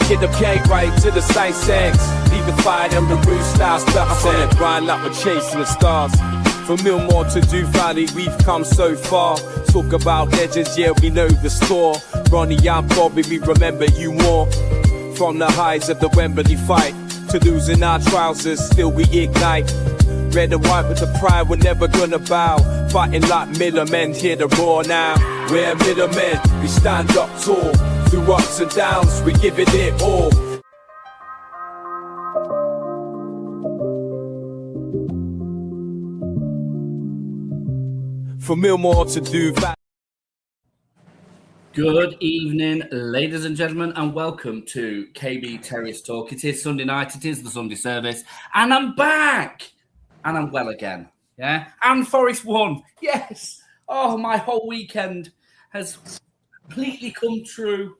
Get the gang right to the side sex. Leave the fire on the roof style stuff. I grind like we're chasing the stars. From Millmore to Dew Valley, we've come so far. Talk about legends, yeah, we know the score. Ronnie and Bobby, we remember you more. From the highs of the Wembley fight to losing our trousers, still we ignite. Red and white with the pride, we're never gonna bow. Fighting like middlemen, hear the roar now. We're middlemen, we stand up tall. Through ups and downs, we give it all. From Millmore to Dew Valley. Good evening, ladies and gentlemen, and welcome to KB Terrace Talk. It is Sunday night, it is the Sunday service, and I'm back! And I'm well again, yeah? And Forest won, yes! Oh, my whole weekend has completely come true.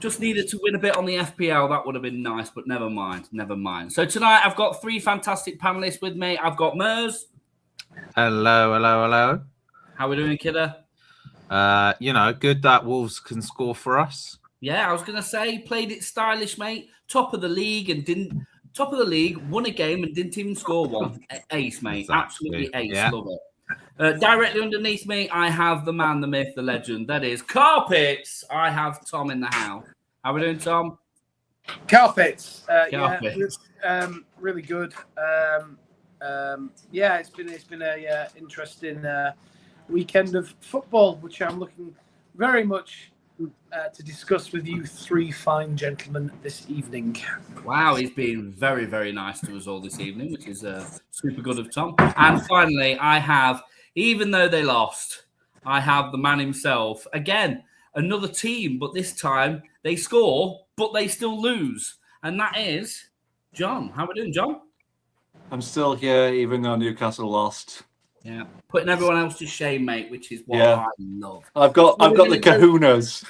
Just needed to win a bit on the FPL. That would have been nice, but never mind, never mind. So tonight I've got three fantastic panellists with me. I've got Mers. Hello. How are we doing, kidder? Good that Wolves can score for us. Yeah, I was going to say, played it stylish, mate. Top of the league, won a game and didn't even score one. Ace, mate. Exactly. Absolutely ace. Yeah. Love it. Directly underneath me, I have the man, the myth, the legend. That is Carpets. I have Tom in the house. How are we doing, Tom? Carpets. Carpets. Yeah, really good. It's been a interesting weekend of football, which I'm looking very much to discuss with you three fine gentlemen this evening. Wow, he's been very, very nice to us all this evening, which is super good of Tom. And finally, I have, even though they lost, I have the man himself. Again, another team, but this time they score, but they still lose. And that is John. How are we doing, John? I'm still here, even though Newcastle lost. Yeah, putting everyone else to shame, mate, which is what I love. I've got the kahunas.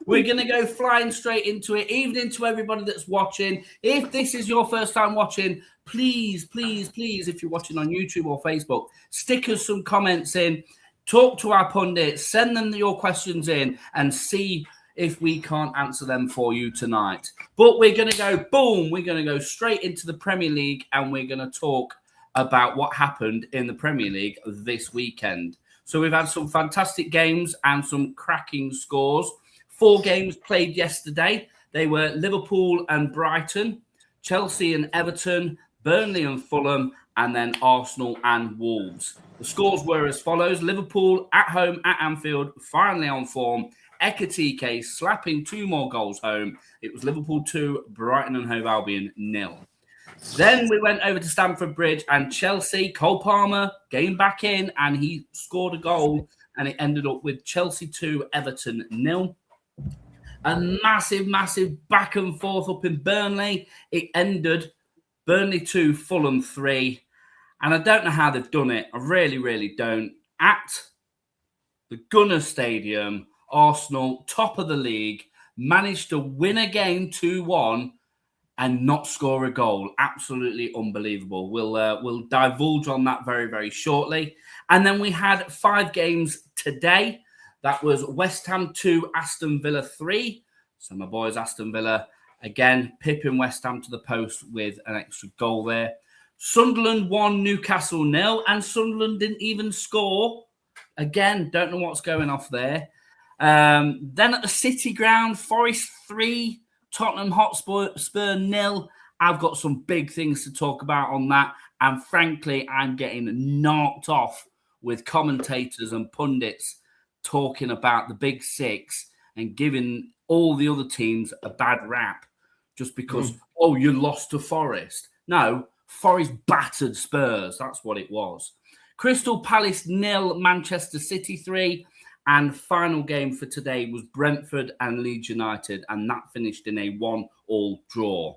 We're going to go flying straight into it. Evening to everybody that's watching. If this is your first time watching, please, if you're watching on YouTube or Facebook, stick us some comments in, talk to our pundits, send them your questions in, and see if we can't answer them for you tonight. But we're going to go, boom, we're going to go straight into the Premier League, and we're going to talk about what happened in the Premier League this weekend. So we've had some fantastic games and some cracking scores. 4 games played yesterday. They were Liverpool and Brighton, Chelsea and Everton, Burnley and Fulham, and then Arsenal and Wolves. The scores were as follows. Liverpool at home at Anfield, finally on form. Ekitike slapping 2 more goals home. It was Liverpool 2, Brighton and Hove Albion 0. Then we went over to Stamford Bridge and Chelsea. Cole Palmer came back in and he scored a goal, and it ended up with Chelsea 2, Everton 0. A massive back and forth up in Burnley. It ended Burnley 2, Fulham 3. And I don't know how they've done it. I really don't. At the Gunners Stadium, Arsenal, top of the league, managed to win a game 2-1 and not score a goal. Absolutely unbelievable. We'll divulge on that very, very shortly. And then we had 5 games today. That was West Ham 2, Aston Villa 3. So my boys, Aston Villa, again, pipping West Ham to the post with an extra goal there. Sunderland 1, Newcastle 0, and Sunderland didn't even score. Again, don't know what's going off there. Then at the City Ground, Forest 3, Tottenham Hotspur 0. I've got some big things to talk about on that. And frankly, I'm getting knocked off with commentators and pundits talking about the Big Six and giving all the other teams a bad rap just because, you lost to Forest. No, Forest battered Spurs. That's what it was. Crystal Palace 0, Manchester City 3. And final game for today was Brentford and Leeds United, and that finished in a 1-1 draw.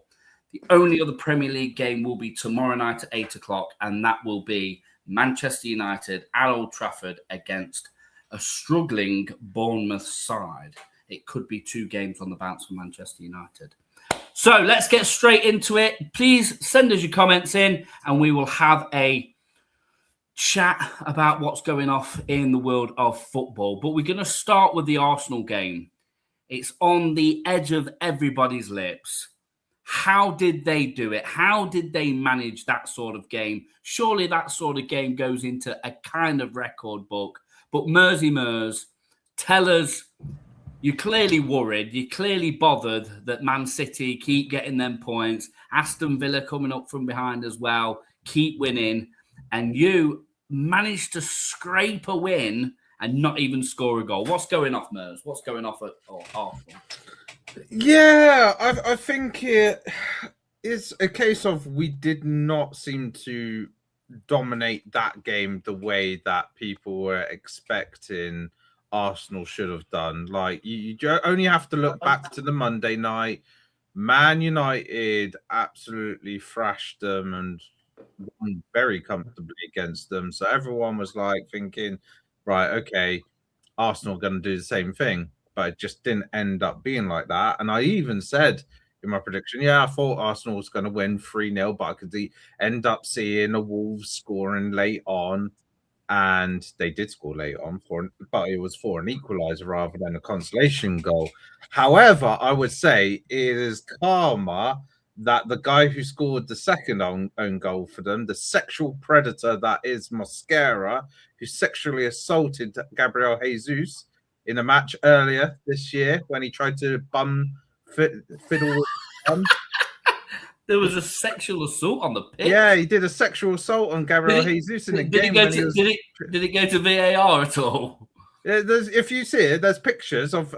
The only other Premier League game will be tomorrow night at 8 o'clock, and that will be Manchester United at Old Trafford against a struggling Bournemouth side. It could be 2 games on the bounce for Manchester United. So let's get straight into it. Please send us your comments in, and we will have a chat about what's going off in the world of football. But we're going to start with the Arsenal game. It's on the edge of everybody's lips. How did they do it? How did they manage that sort of game? Surely that sort of game goes into a kind of record book. But Mersey Mers, tell us, you're clearly worried. You're clearly bothered that Man City keep getting them points. Aston Villa coming up from behind as well, keep winning. And you managed to scrape a win and not even score a goal. What's going off, Mers? What's going off at Arsenal? Yeah, I think it is a case of we did not seem to dominate that game the way that people were expecting Arsenal should have done. Like, you only have to look back to the Monday night. Man United absolutely thrashed them and won very comfortably against them. So everyone was like thinking, right, okay, Arsenal going to do the same thing. But it just didn't end up being like that. And I even said in my prediction, I thought Arsenal was going to win 3-0, but I could end up seeing a Wolves scoring late on. And they did score late on, but it was for an equaliser rather than a consolation goal. However, I would say it is karma that the guy who scored the second own goal for them, the sexual predator that is Mosquera, who sexually assaulted Gabriel Jesus in a match earlier this year when he tried to fiddle with bum. There was a sexual assault on the pitch. Yeah, he did a sexual assault on Gabriel Jesus in the game. Did it go to VAR at all? Yeah, if you see it, there's pictures of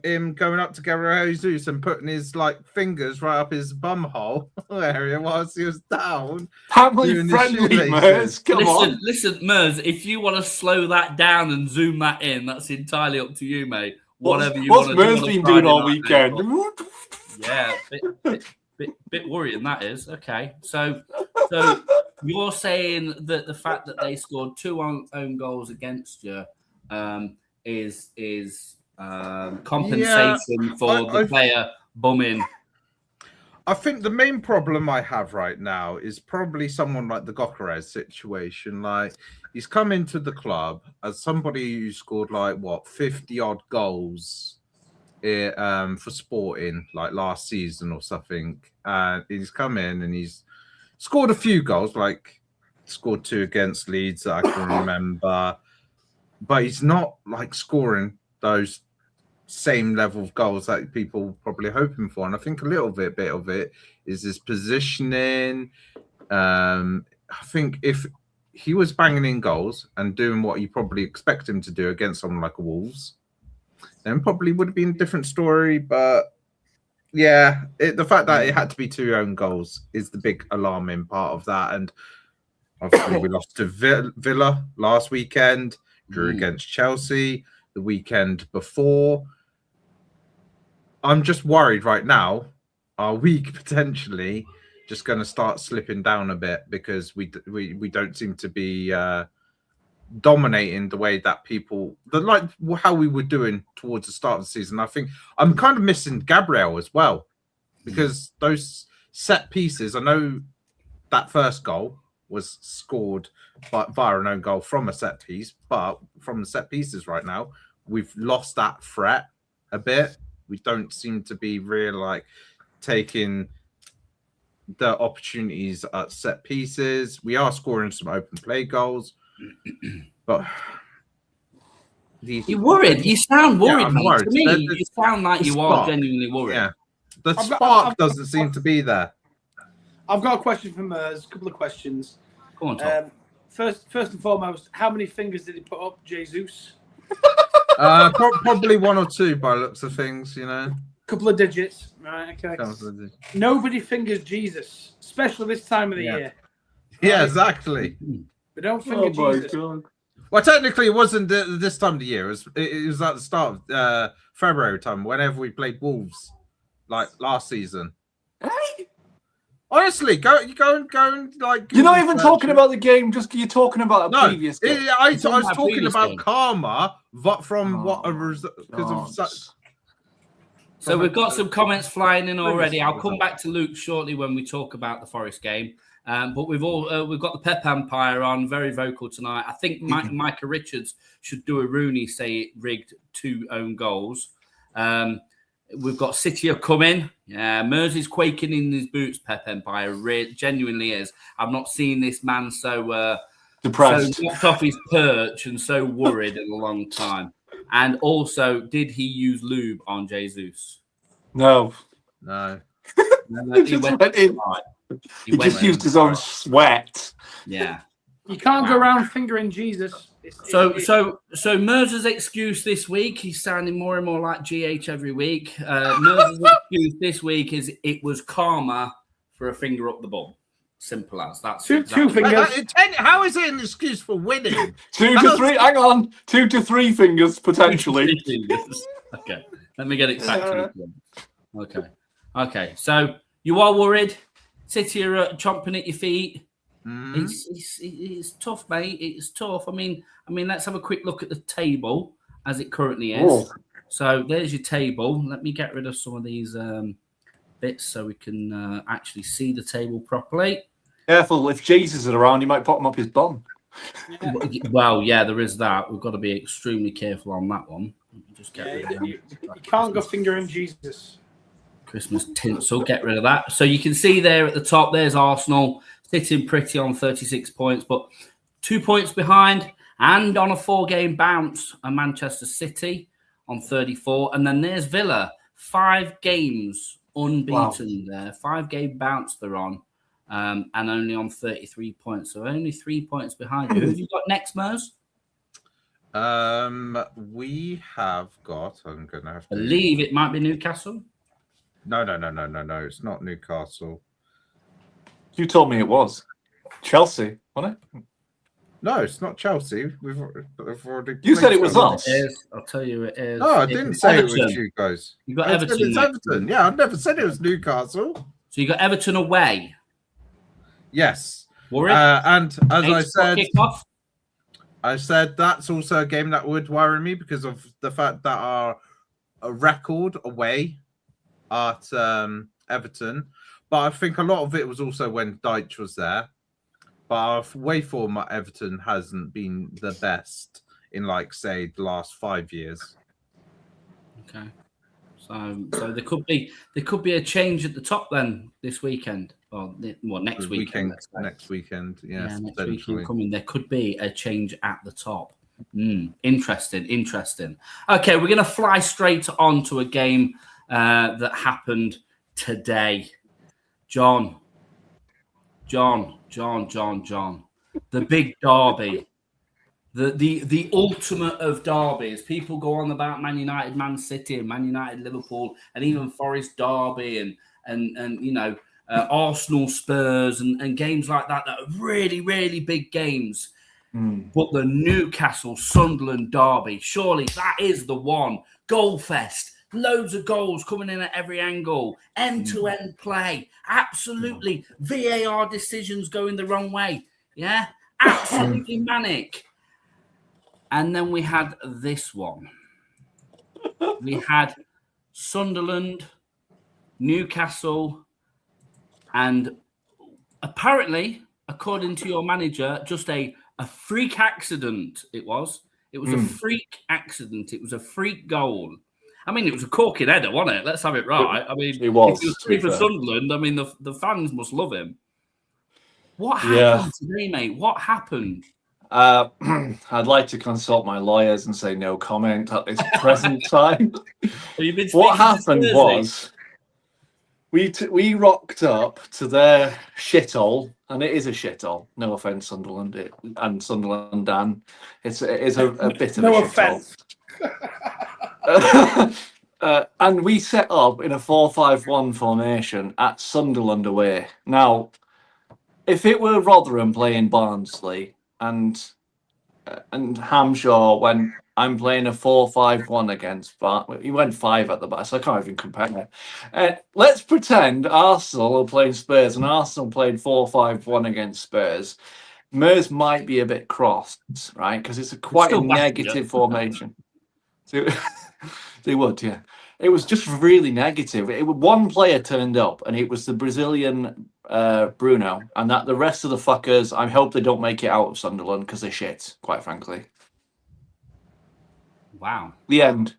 him going up to Gabriel Jesus and putting his fingers right up his bum hole area whilst he was down. Family friendly, Mers. Come on. Listen, Mers, if you want to slow that down and zoom that in, that's entirely up to you, mate. Whatever you want to do. What's Mers been doing all weekend? Yeah, bit worrying that is. Okay, so you're saying that the fact that they scored 2 own goals against you is compensation for the player bumming. I think the main problem I have right now is probably someone like the Gokeres situation. Like, he's come into the club as somebody who scored 50 odd goals for Sporting last season or something. He's come in and he's scored a few goals, scored 2 against Leeds that I can remember, but he's not scoring those same level of goals that people probably hoping for. And I think a little bit of it is his positioning. I think if he was banging in goals and doing what you probably expect him to do against someone like a Wolves, then probably would have been a different story. But yeah, the fact that it had to be 2 own goals is the big alarming part of that. And obviously we lost to Villa last weekend, drew against Chelsea the weekend before. I'm just worried right now, are we potentially just going to start slipping down a bit because we don't seem to be dominating the way that how we were doing towards the start of the season. I think I'm kind of missing Gabriel as well, because those set pieces, I know that first goal was scored via an own goal from a set piece, but from the set pieces right now, we've lost that threat a bit. We don't seem to be really taking the opportunities at set pieces. We are scoring some open play goals, but you're worried. You sound worried, I'm mate. worried. To me, you sound like you are genuinely worried. Yeah, the spark doesn't seem to be there. I've got a question for Mers. A couple of questions. Go on, Tom. First and foremost, how many fingers did he put up, Jesus? Probably 1 or 2 by looks of things, Couple of digits, right? Okay. Nobody fingers Jesus, especially this time of the year. Yeah, exactly. We don't finger Jesus. God. Well, technically, it wasn't this time of the year. It was at the start of February time, whenever we played Wolves, last season. Hey? Honestly, go and You're not even talking about the game. You're talking about a previous game. I was talking about karma, because of such. So we've got some comments flying in already. I'll come back to Luke shortly when we talk about the Forest game. But we've got the Pep Empire on, very vocal tonight. I think Micah Richards should do a Rooney say it rigged 2 own goals. We've got City are coming. Yeah, Mers is quaking in his boots, Pep Empire. Genuinely is. I've not seen this man so depressed, so knocked off his perch and so worried in a long time. And also, did he use lube on Jesus? No. He went in. He just used his own sweat. Yeah. You can't go around fingering Jesus. So Merz's excuse this week, he's sounding more and more like GH every week. Merz's excuse this week is it was karma for a finger up the bum. Simple as that's two fingers. How is it an excuse for winning? 2 to 3. Hang on, 2 to 3 fingers potentially. Okay, let me get it factored. Okay. So you are worried. City are chomping at your feet. It's tough, mate. It's tough. I mean, let's have a quick look at the table as it currently is. Oh. So there's your table. Let me get rid of some of these bits so we can actually see the table properly. Careful, if Jesus is around, he might pop him up his bum. Well, yeah, there is that. We've got to be extremely careful on that one. Let me just get rid of you can't go fingering Jesus. Christmas tinsel, get rid of that. So you can see there at the top, there's Arsenal sitting pretty on 36 points, but 2 points behind and on a 4-game bounce are Manchester City on 34. And then there's Villa, 5 games unbeaten there. 5-game bounce they're on and only on 33 points. So only 3 points behind you. Who have you got next, Mers? We have got, I'm going to have to... I believe it might be Newcastle. No. It's not Newcastle. You told me it was Chelsea, wasn't it? No, it's not Chelsea. We've already. You said it was us. I'll tell you it is. No, I didn't say Everton. it was you guys. You got Everton. Everton. It's Everton. Yeah, I never said it was Newcastle. So you got Everton away. Yes. Worried? And as I said that's also a game that would worry me because of the fact that our record away at Everton. But I think a lot of it was also when Deitch was there. But our away form at Everton hasn't been the best in, like, say, the last 5 years. Okay. So there could be a change at the top then this weekend. Or next weekend. Next weekend, yes. Yeah, next weekend coming. There could be a change at the top. Interesting. Okay, we're going to fly straight on to a game that happened today. John. The big derby. The ultimate of derbies. People go on about Man United, Man City, and Man United, Liverpool, and even Forest Derby and you know, Arsenal, Spurs, and games like that are really, really big games. But the Newcastle Sunderland derby, surely that is the one. Goal fest. Loads of goals coming in at every angle. End-to-end play. Absolutely. VAR decisions going the wrong way. Yeah? Absolutely manic. And then we had this one. We had Sunderland, Newcastle, and apparently, according to your manager, just a freak accident it was. It was a freak accident. It was a freak goal. I mean, it was a corking header, wasn't it? Let's have it right. I mean, it was. If he was for Sunderland, I mean, the fans must love him. What happened today, mate? What happened? I'd like to consult my lawyers and say no comment at this present time. What happened was we rocked up to their shithole, and it is a shithole. No offense, Sunderland and Sunderland, Dan. It is a bit of a shithole. And we set up in a 4-5-1 formation at Sunderland away. Now, if it were Rotherham playing Barnsley and Hampshire when I'm playing a 4-5-1 against Barnsley, he went 5 at the back, so I can't even compare it. Let's pretend Arsenal are playing Spurs and Arsenal played 4-5-1 against Spurs. Mers might be a bit cross, right? Because it's quite a negative formation. They would, yeah. It was just really negative. One player turned up, and it was the Brazilian Bruno, and that the rest of the fuckers, I hope they don't make it out of Sunderland because they're shit, quite frankly. Wow. The end.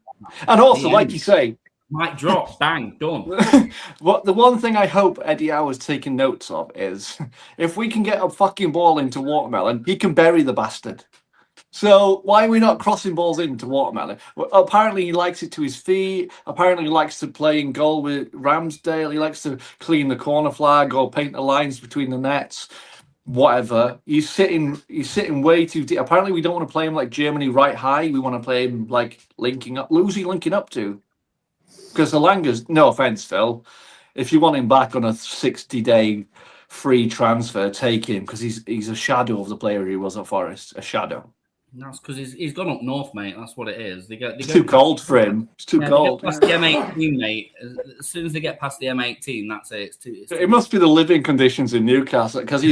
And also, like you say, Mic drop, bang, done. What the one thing I hope Eddie Howe is taking notes of is if we can get a fucking ball into Watermelon, he can bury the bastard. So why are we not crossing balls into Watermelon? Well, apparently he likes it to his feet. Apparently he likes to play in goal with Ramsdale. He likes to clean the corner flag or paint the lines between the nets. Whatever. He's sitting way too deep. Apparently we don't want to play him like Germany right high. We want to play him like linking up. Who's he linking up to? Because Elanga's, no offense, Phil, if you want him back on a 60-day free transfer, take him because he's a shadow of the player he was at Forest. A shadow. That's because he's gone up north, mate. That's what it is. It's too cold for him. It's too cold. Past the M18, mate. As soon as they get past the M18, that's it. It must be the living conditions in Newcastle because I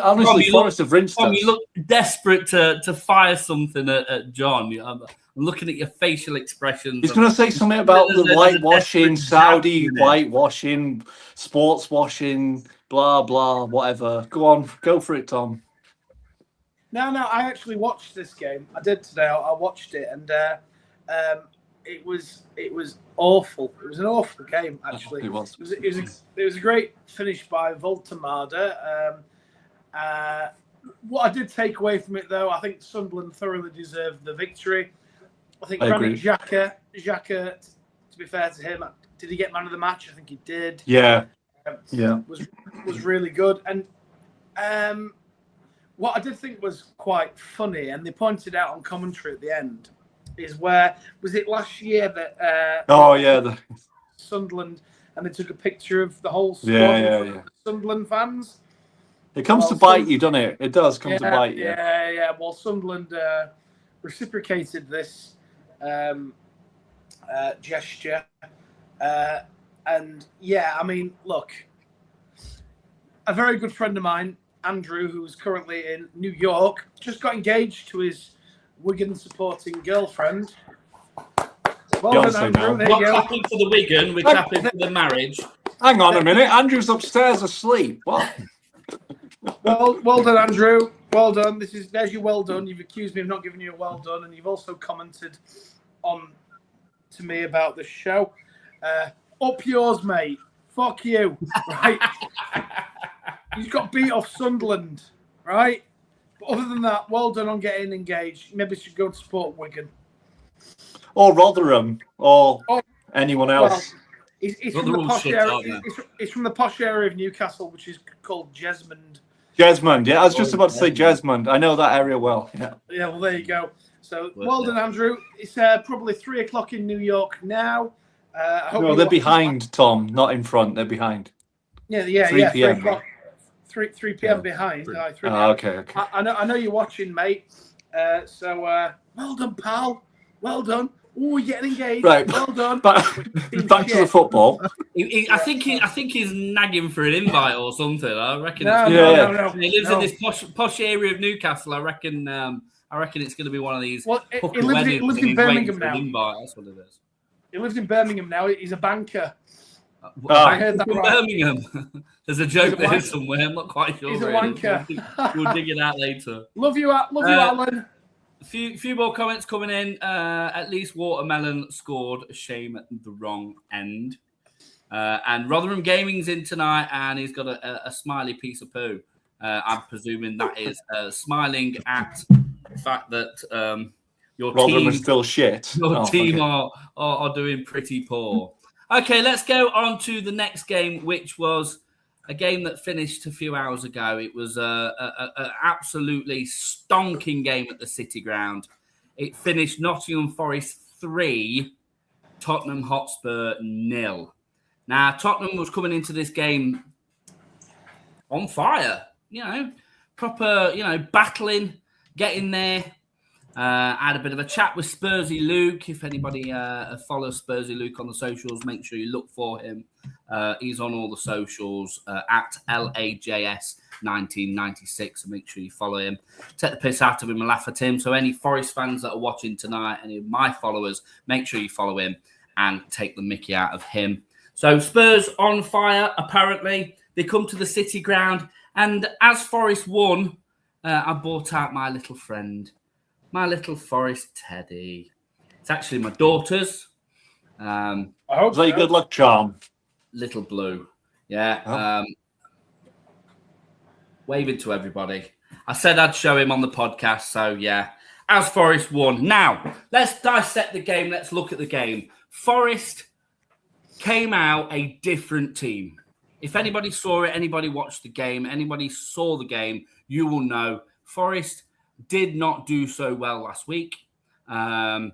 honestly, Forest have rinsed us. You look desperate to fire something at John. I'm looking at your facial expressions. He's going to say something about the whitewashing, Saudi whitewashing, sports washing, blah blah, whatever. Go on, go for it, Tom. No, I actually watched this game. I did today. I watched it, and it was awful. It was an awful game, actually. It was. It was a great finish by Voltemade. What I did take away from it, though, I think Sunderland thoroughly deserved the victory. I think Granit Xhaka, to be fair to him, did he get man of the match? I think he did. Yeah. Was really good. And what I did think was quite funny, and they pointed out on commentary at the end, is where was it last year that Sunderland, and they took a picture of the whole squad of Sunderland fans. It comes to bite you, doesn't it? It does come to bite you. Yeah. Well, Sunderland reciprocated this gesture, and I mean, look, a very good friend of mine, Andrew, who's currently in New York, just got engaged to his Wigan supporting girlfriend. Well done, Andrew. There you go. We're clapping for the Wigan, we're clapping for the marriage. Hang on a minute, Andrew's upstairs asleep. What? Well done, Andrew. Well done. There's your well done. You've accused me of not giving you a well done, and you've also commented on to me about the show. Up yours, mate. Fuck you. Right. He's got beat off Sunderland, right? But other than that, well done on getting engaged. Maybe should go to support Wigan. Or Rotherham, or anyone else. Well, it's from the posh area. It's from the posh area of Newcastle, which is called Jesmond. Jesmond, yeah. I was just about to say Jesmond. I know that area well. Yeah. Yeah, well, there you go. So, well done, Andrew. It's probably 3:00 in New York now. No, they're behind, Tom, not in front. They're behind. Yeah. 3 p.m. 3 p.m. behind. Okay. I know you're watching, mate. So well done, pal. Well done. Oh, you're getting engaged. Right. Well done. Back to the football. I think he's nagging for an invite or something. I reckon. No. He lives in this posh area of Newcastle. I reckon it's going to be one of these. Well, he lives in Birmingham now. Invite. That's what it is. He lives in Birmingham now. He's a banker. I heard that right. Birmingham. There's a joke there somewhere. I'm not quite sure. He's a wanker. We'll dig it out later. Love you, Alan. A few more comments coming in. At least Watermelon scored. Shame at the wrong end. And Rotherham Gaming's in tonight, and he's got a smiley piece of poo. I'm presuming that is smiling at the fact that your Rotherham team is still shit. Your team are doing pretty poor. Okay, let's go on to the next game, which was a game that finished a few hours ago. It was an absolutely stonking game at the City Ground. It finished Nottingham Forest 3, Tottenham Hotspur 0. Now, Tottenham was coming into this game on fire, proper, battling, getting there. I had a bit of a chat with Spursy Luke. If anybody follows Spursy Luke on the socials, make sure you look for him. He's on all the socials at LAJS1996. So make sure you follow him. Take the piss out of him and laugh at him. So any Forest fans that are watching tonight, any of my followers, make sure you follow him and take the mickey out of him. So Spurs on fire, apparently. They come to the City Ground. And as Forest won, I brought out my little friend. My little Forest Teddy. It's actually my daughter's. I hope Was that your so. good luck charm? Little Blue. Yeah. Oh. Waving to everybody. I said I'd show him on the podcast, so yeah. As Forest won. Now, let's dissect the game. Let's look at the game. Forest came out a different team. If anybody saw it, anybody watched the game, anybody saw the game, you will know Forest did not do so well last week. And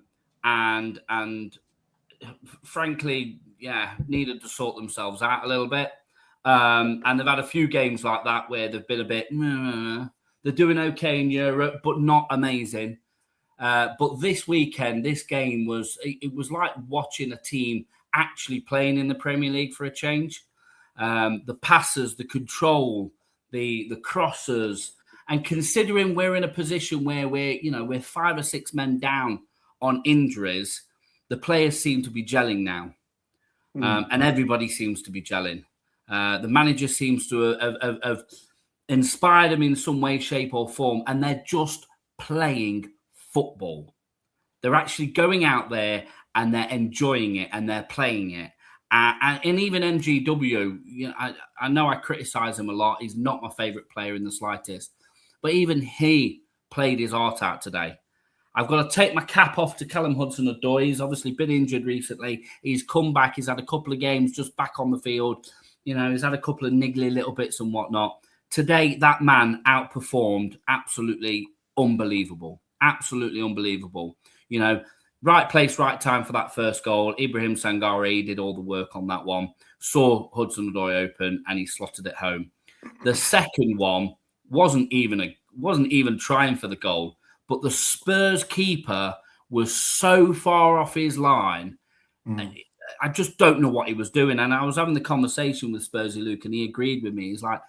frankly, yeah, needed to sort themselves out a little bit. And they've had a few games like that where they've been a bit, they're doing okay in Europe, but not amazing. But this weekend, this game it was like watching a team actually playing in the Premier League for a change. The passes, the control, the crosses, and considering we're in a position where we're 5 or 6 men down on injuries, the players seem to be gelling now, and everybody seems to be gelling. The manager seems to have inspired them in some way, shape, or form, and they're just playing football. They're actually going out there and they're enjoying it and they're playing it. And even MGW, I know I criticize him a lot. He's not my favorite player in the slightest, but even he played his heart out today. I've got to take my cap off to Callum Hudson-Odoi. He's obviously been injured recently. He's come back. He's had a couple of games just back on the field. He's had a couple of niggly little bits and whatnot. Today, that man outperformed. Absolutely unbelievable. Absolutely unbelievable. Right place, right time for that first goal. Ibrahim Sangare did all the work on that one. Saw Hudson-Odoi open and he slotted it home. The second one wasn't even trying for the goal, but the Spurs keeper was so far off his line. I just don't know what he was doing. And I was having the conversation with Spursy Luke, and he agreed with me. He's like,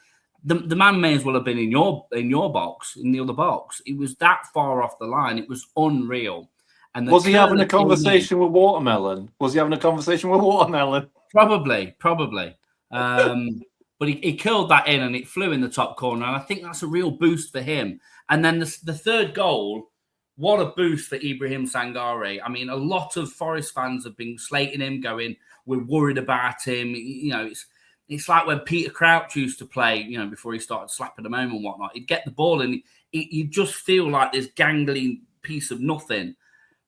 the man may as well have been in your box, in the other box. He was that far off the line. It was unreal. And was he having a conversation with Watermelon? Probably. But he killed that in and it flew in the top corner. And I think that's a real boost for him. And then the third goal, what a boost for Ibrahim Sangare. I mean, a lot of Forest fans have been slating him, going, we're worried about him. It's like when Peter Crouch used to play, before he started slapping them home and whatnot. He'd get the ball and you just feel like this gangly piece of nothing.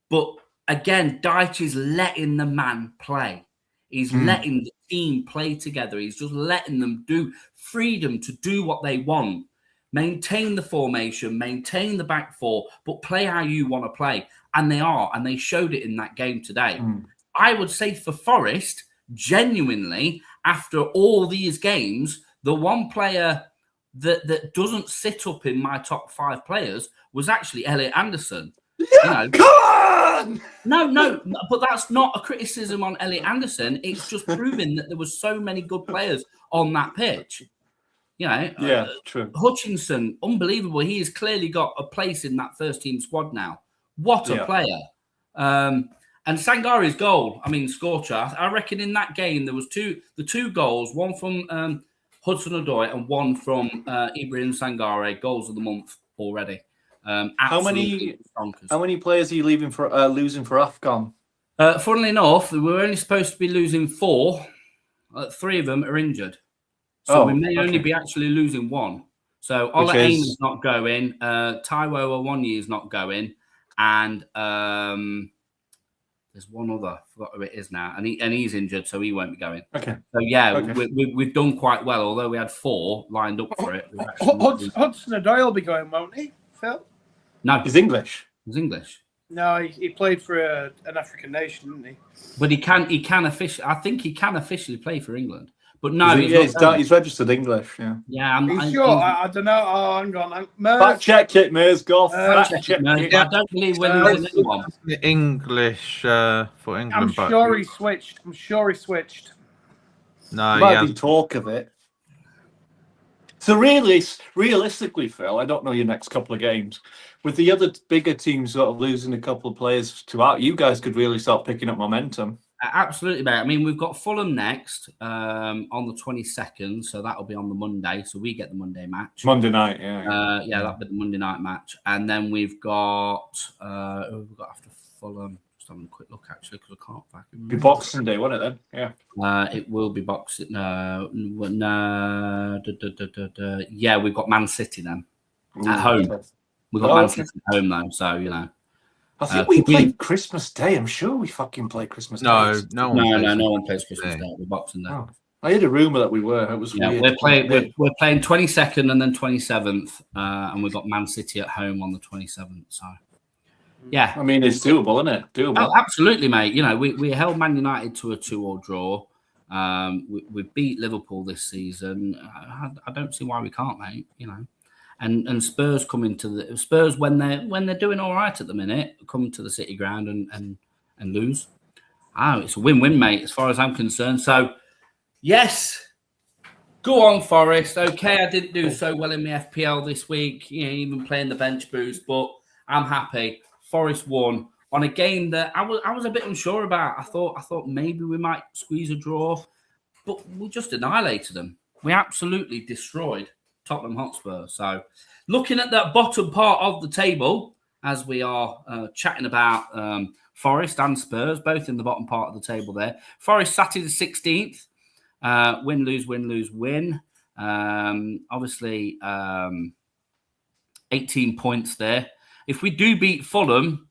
But again, Deitch is letting the man play. He's letting the team play together. He's just letting them do freedom to do what they want. Maintain the formation, maintain the back four, but play how you want to play. And they are, and they showed it in that game today. I would say for Forest, genuinely, after all these games, the one player that doesn't sit up in my top 5 players was actually Elliot Anderson. Yeah, come on! No, but that's not a criticism on Elliot Anderson. It's just proving that there were so many good players on that pitch. Yeah, true. Hutchinson, unbelievable. He has clearly got a place in that first team squad now. What a player. And Sangare's goal, scorcher. I reckon in that game there was the two goals, one from Hudson-Odoi and one from Ibrahim Sangare, goals of the month already. How many players are you losing for AFCON? Funnily enough, we were only supposed to be losing 4. 3 of them are injured. So we may only be actually losing 1. So Ola Aim's not going. Taiwo Awoniyi is not going. And there's one other. I forgot who it is now. And he's injured, so he won't be going. Okay. So, we've done quite well, although we had 4 lined up for it. Hudson-Odoi will be going, won't he, Phil? No. He's English. No, he played for an African nation, didn't he? But he can officially. I think he can officially play for England. But no, he's registered English. Yeah. Yeah, I'm sure. I don't know. Oh, hang on. Fact check it, Mers. Go. Fact check. I don't believe whether there's anyone English for England. I'm sure he switched. No, might be talk of it. So realistically, Phil, I don't know your next couple of games. With the other bigger teams sort of losing a couple of players you guys could really start picking up momentum. Absolutely, mate. We've got Fulham next on the 22nd, so that'll be on the Monday. So we get the Monday match. Monday night, that'll be the Monday night match. And then we've got who have we got after Fulham? Just having a quick look actually because I can't fucking Be remember. Boxing Day, won't it then? Yeah. It will be Boxing. No. Yeah, we've got Man City then at home. We've got Man City at home though, so you know. I think we played Christmas Day. I'm sure we fucking play Christmas Day. No one plays Christmas Day. We're Boxing Day. Oh. I had a rumor that we were. It was weird. We're playing 22nd and then 27th, and we've got Man City at home on the 27th. So, yeah, I mean, it's doable, isn't it? Doable. Oh, absolutely, mate. You know, we held Man United to a 2-2 draw. We beat Liverpool this season. I don't see why we can't, mate. You know, and Spurs come into the Spurs when they're doing all right at the minute, come to the City ground and lose. It's a win-win, mate, as far as I'm concerned. So. Yes, go on, Forest. Okay, I didn't do so well in the FPL this week, you know, even playing the bench boost, but I'm happy. Forest won on a game that I was a bit unsure about. I thought maybe we might squeeze a draw, but we just annihilated them. We absolutely destroyed Tottenham Hotspur. So, looking at that bottom part of the table, as we are chatting about Forest and Spurs, both in the bottom part of the table there. Forest sat in the 16th. Win, lose, win, lose, win. Obviously, 18 points there. If we do beat Fulham,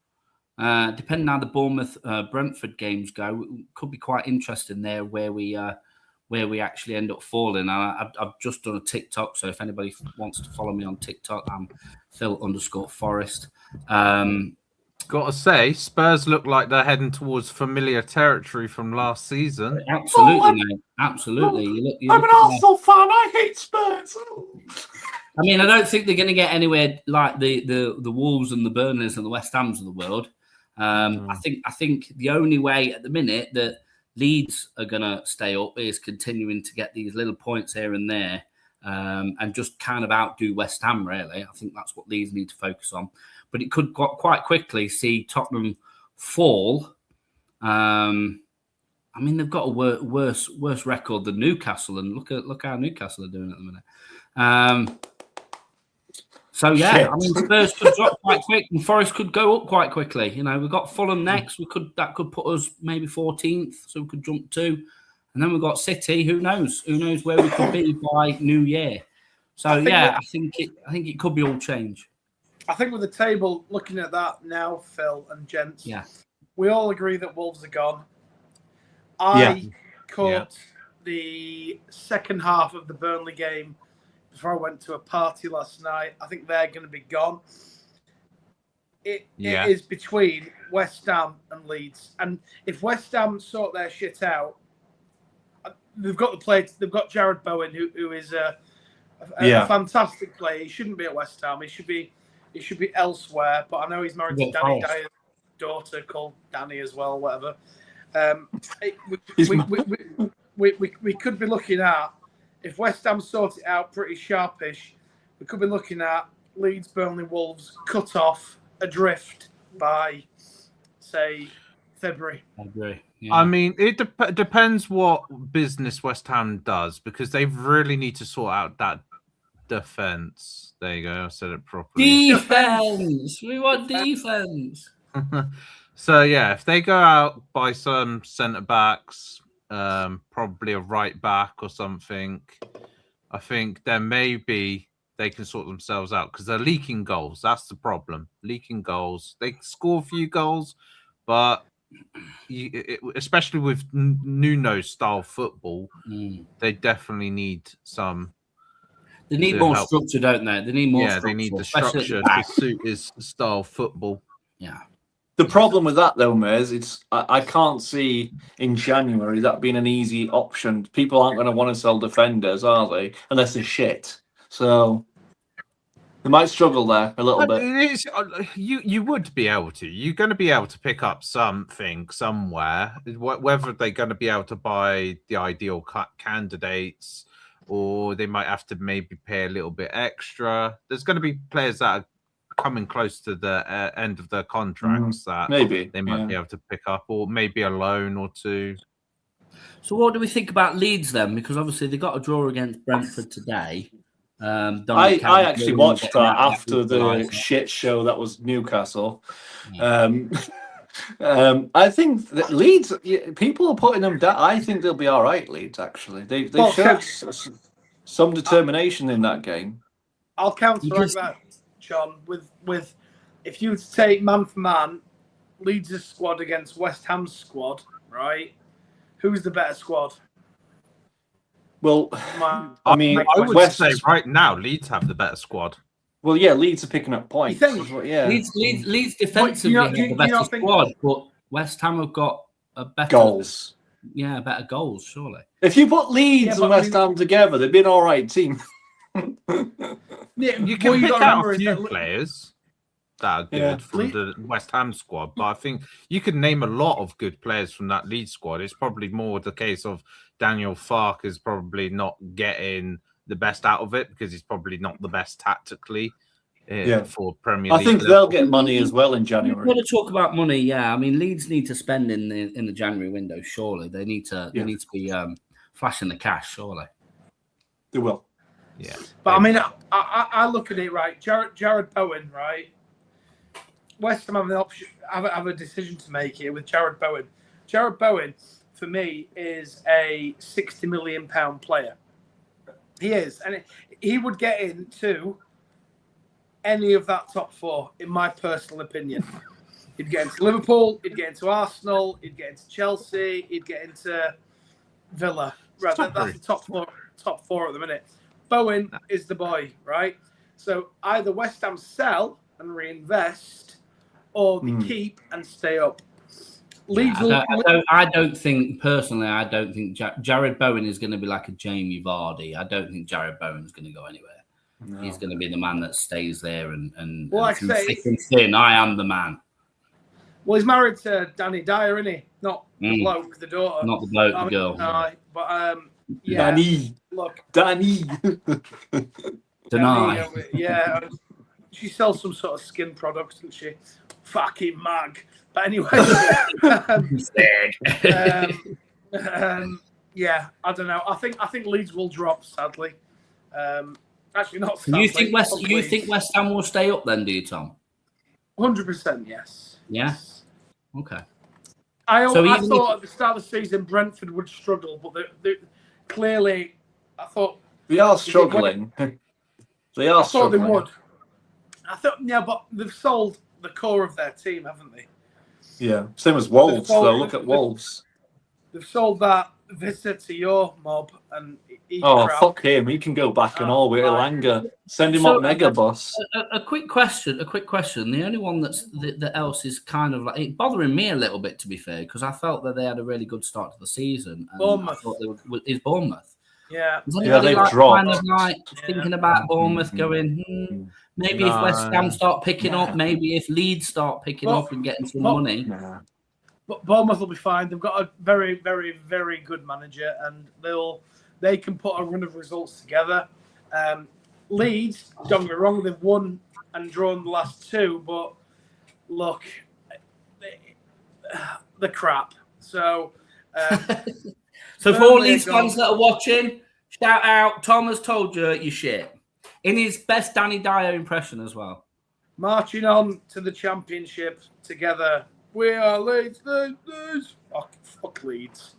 depending on how the Bournemouth Brentford games go, it could be quite interesting there where we actually end up falling. I've just done a TikTok, so if anybody wants to follow me on TikTok, I'm Phil_Forest. Got to say, Spurs look like they're heading towards familiar territory from last season. Absolutely, mate. Absolutely. I'm an Arsenal fan. I hate Spurs. I mean, I don't think they're going to get anywhere like the Wolves and the Burnleys and the West Hams of the world. I think the only way at the minute that Leeds are going to stay up is continuing to get these little points here and there, and just kind of outdo West Ham. Really, I think that's what Leeds need to focus on. But it could quite quickly see Tottenham fall. I mean, they've got a worse record than Newcastle, and look how Newcastle are doing at the minute. So yeah, Shit. I mean, Spurs could drop quite quick, and Forest could go up quite quickly. You know, we've got Fulham next. That could put us maybe 14th, so we could jump 2, and then we've got City. Who knows? Who knows where we could be by New Year? So I think it could be all change. I think with the table, looking at that now, Phil and gents, we all agree that Wolves are gone. I caught the second half of the Burnley game before I went to a party last night. I think they're going to be gone. It is between West Ham and Leeds. And if West Ham sort their shit out, they've got the players. They've got Jared Bowen, who is a fantastic player. He shouldn't be at West Ham. He should be elsewhere. But I know he's married to Danny Dyer's daughter called Danny as well, whatever. We could be looking at, if West Ham sort it out pretty sharpish, we could be looking at Leeds, Burnley, Wolves cut off adrift by, say, February. Yeah. I mean, it depends what business West Ham does, because they really need to sort out that defense. There you go. I said it properly. Defense. We want defense. So yeah, if they go out by some centre backs, probably a right back or something, I think then maybe they can sort themselves out, because they're leaking goals. That's the problem. Leaking goals. They score a few goals, but especially with Nuno style football, they definitely need some. They need more structure, don't they? They need more structure. They need the structure to suit his style football. Yeah. The problem with that, though, Mez, I can't see in January that being an easy option. People aren't going to want to sell defenders, are they? Unless they're shit. So they might struggle there a little bit. You would be able to. You're going to be able to pick up something somewhere. Whether they're going to be able to buy the ideal candidates, or they might have to maybe pay a little bit extra. There's going to be players that are coming close to the end of their contracts that maybe they might be able to pick up, or maybe a loan or two. So what do we think about Leeds then? Because obviously they got a draw against Brentford today. I actually watched that after the shit show that was Newcastle. I think that Leeds, people are putting them down. I think they'll be all right, Leeds, actually. They Well, showed some determination in that game. I'll counteract that, John, with if you take man for man, Leeds' squad against West Ham's squad, right? Who's the better squad? Well, I mean, I would West- say right now Leeds have the better squad. Well, yeah, Leeds are picking up points. You think? Well, yeah. Leeds defensively do have you the not better think- squad, but West Ham have got a better Goals. Yeah, better goals, surely. If you put Leeds Yeah, and but West Ham together, they'd be an all right team. Yeah, You what can pick gotta out remember a is few that players that are good Yeah. from the West Ham squad, but I think you could name a lot of good players from that Leeds squad. It's probably more the case of Daniel Farke is probably not getting the best out of it because he's probably not the best tactically for Premier League. I think they'll get money as well in We've January. got to talk about money, yeah. I mean, Leeds need to spend in the January window, surely. They need to be flashing the cash, surely. They will. Yeah. But I mean, I look at it right. Jared Bowen, right? West Ham have an option, have a decision to make here with Jared Bowen. Jared Bowen, for me, is a £60 million player. He is, and he would get into any of that top four, in my personal opinion. He'd get into Liverpool, he'd get into Arsenal, he'd get into Chelsea, he'd get into Villa. Right, that's the top four at the minute. Bowen is the boy, right? So either West Ham sell and reinvest, or they keep and stay up. I don't think Jared Bowen is going to be like a Jamie Vardy. I don't think Jared Bowen is going to go anywhere. No. He's going to be the man that stays there and well, through thick and thin. I am the man. Well, he's married to Danny Dyer, isn't he? Not the bloke, the daughter. Not the bloke, the girl. But yeah. Danny. Look. Danny. Deny. Yeah. She sells some sort of skin products, doesn't she? Fucking mag. But anyway. Yeah, I don't know. I think Leeds will drop, sadly. Actually, not sadly. You think West Ham will stay up then, do you, Tom? 100% yes. Yeah? Okay. I thought at the start of the season Brentford would struggle, but they clearly, I thought... They are struggling. They are struggling. I thought they would. Yeah, but they've sold the core of their team, haven't they? Yeah, same as Wolves, though. Look at Wolves. They've sold that visit to your mob and fuck him. He can go back and all with Elanga. Send him up Megabus. A quick question. The only one that else is kind of like it bothering me a little bit, to be fair, because I felt that they had a really good start to the season. And Bournemouth. I thought is Bournemouth. Yeah. They've dropped. Kind of like thinking about Bournemouth going, maybe if West Ham start picking up, maybe if Leeds start picking up and getting some money. But Bournemouth will be fine. They've got a very, very, very good manager, and they can put a run of results together. Leeds, don't get me wrong, they've won and drawn the last two, but look, the crap. So, so for all Leeds fans that are watching, shout out, Tom has told you you're shit. In his best Danny Dyer impression as well. Marching on to the championship together. We are Leeds. Fuck Leeds.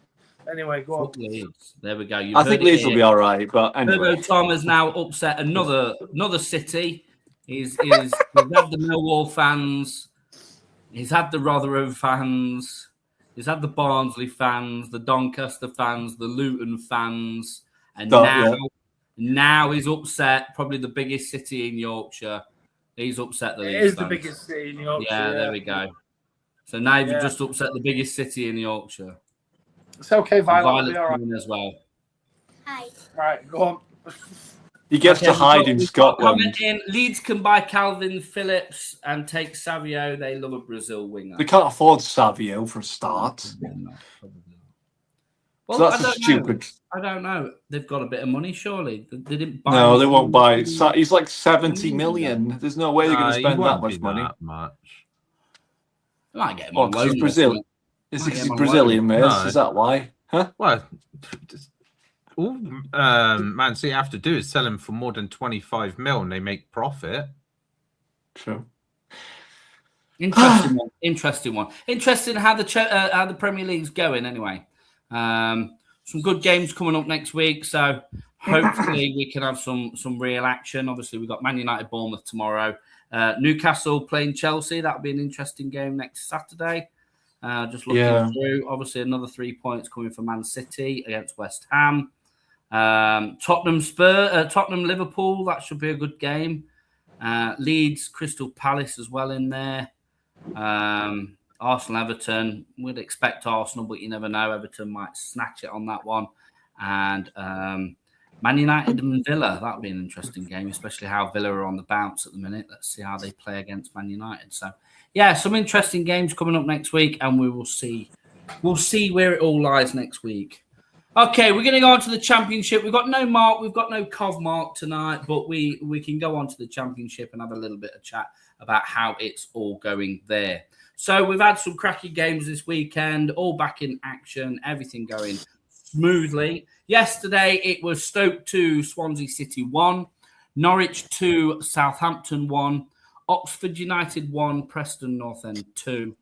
Anyway, go on. Leeds. There we go. I think Leeds will be all right, but anyway. Tom has now upset another city. He's had the Millwall fans. He's had the Rotherham fans. He's had the Barnsley fans, the Doncaster fans, the Luton fans, and now he's upset probably the biggest city in Yorkshire. He's upset the Leeds fans. It is the biggest city in Yorkshire. Yeah, there we go. So now you've just upset the biggest city in Yorkshire. It's okay, Violet. Will be all right. As well. Hi. All right, go on. He gets to hide in Scotland. Commenting, Leeds can buy Calvin Phillips and take Savio. They love a Brazil winger. They can't afford Savio for a start. Well, so that's stupid. I don't know. They've got a bit of money, surely. They didn't buy. No, they won't buy it. He's like 70 million. There's no way they're going to spend that much money. I might get him on loan. He's Brazilian. Is he Brazilian, mate? No. Is that why? Huh? Well, all Man City have to do is sell him for more than 25 mil and they make profit. True. Interesting one. Interesting one. Interesting how the Premier League's going. Anyway, some good games coming up next week. So hopefully we can have some real action. Obviously, we've got Man United, Bournemouth tomorrow. Newcastle playing Chelsea. That'll be an interesting game next Saturday. Just looking through. Obviously, another 3 points coming for Man City against West Ham. Tottenham, Liverpool. That should be a good game. Leeds, Crystal Palace as well in there. Arsenal, Everton. We'd expect Arsenal, but you never know. Everton might snatch it on that one. And Man United and Villa. That'll be an interesting game, especially how Villa are on the bounce at the minute. Let's see how they play against Man United. So, yeah, some interesting games coming up next week, and we will see. We'll see where it all lies next week. Okay, we're going to go on to the Championship. We've got no Mark, we've got no Cov Mark tonight, but we can go on to the Championship and have a little bit of chat about how it's all going there. So we've had some cracking games this weekend, all back in action, everything going smoothly. Yesterday, it was Stoke 2, Swansea City 1, Norwich 2, Southampton 1, Oxford United 1, Preston North End 2,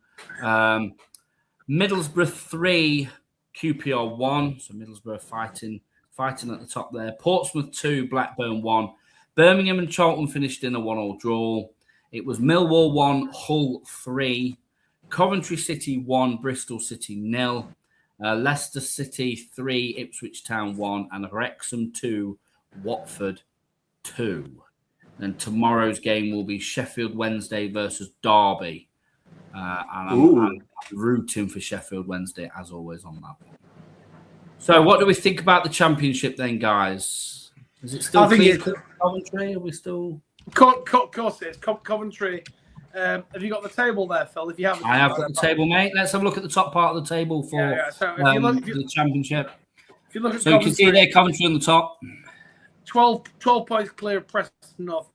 Middlesbrough 3, QPR 1, so Middlesbrough fighting at the top there. Portsmouth 2, Blackburn 1. Birmingham and Charlton finished in a 1-1 draw. It was Millwall 1, Hull 3. Coventry City 1, Bristol City 0. Leicester City 3, Ipswich Town 1. And Wrexham 2, Watford 2. And tomorrow's game will be Sheffield Wednesday versus Derby. And I'm rooting for Sheffield Wednesday, as always, on that one. So what do we think about the Championship then, guys? Is it still clear Coventry? Are we still... Of course it is. Coventry. Have you got the table there, Phil? If you haven't, I have got the table, mate. Let's have a look at the top part of the table for So the Championship. If you look at so you can see there Coventry on the top. 12 points clear of Preston North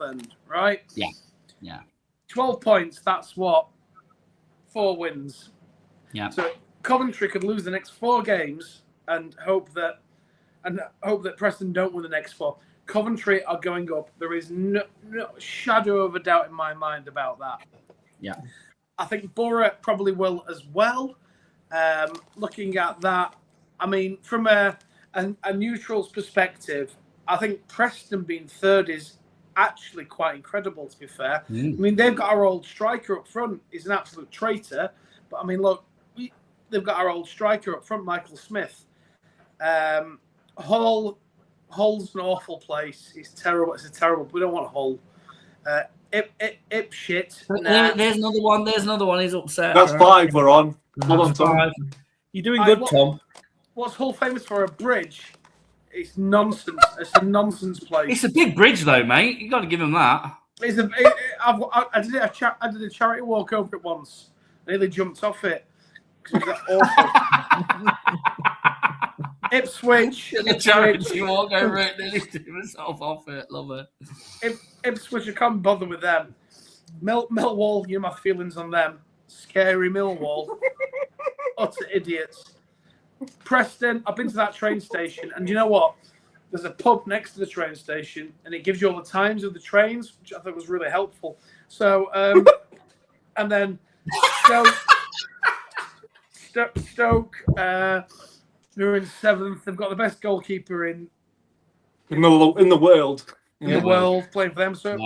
End, right? Yeah. 12 points, that's what? 4 wins. Yeah. So Coventry could lose the next 4 games and hope that Preston don't win the next 4. Coventry are going up. There is no shadow of a doubt in my mind about that. Yeah. I think Borough probably will as well. Looking at that, I mean, from a neutral's perspective, I think Preston being third is actually quite incredible, to be fair. I mean, they've got our old striker up front. He's an absolute traitor. But, I mean, look, they've got our old striker up front, Michael Smith. Hull's an awful place. It's terrible. It's a terrible... We don't want Hull. Shit. There's another one. He's upset. That's 5 we're on. Hold on, Tom. You're doing good, Tom. What's Hull famous for? A bridge. It's nonsense. It's a nonsense place. It's a big bridge, though, mate. You got to give him that. I did a charity walk over it once. I nearly jumped off it. It was awful. Ipswich. The charity walk over it. Nearly threw himself off it. Love it. Ipswich, I can't bother with them. Millwall, you know my feelings on them. Scary Millwall. Utter idiots. Preston, I've been to that train station, and you know what? There's a pub next to the train station, and it gives you all the times of the trains, which I thought was really helpful. So, and then Stoke, they're in 7th. They've got the best goalkeeper in the world. In the world, playing for them. So,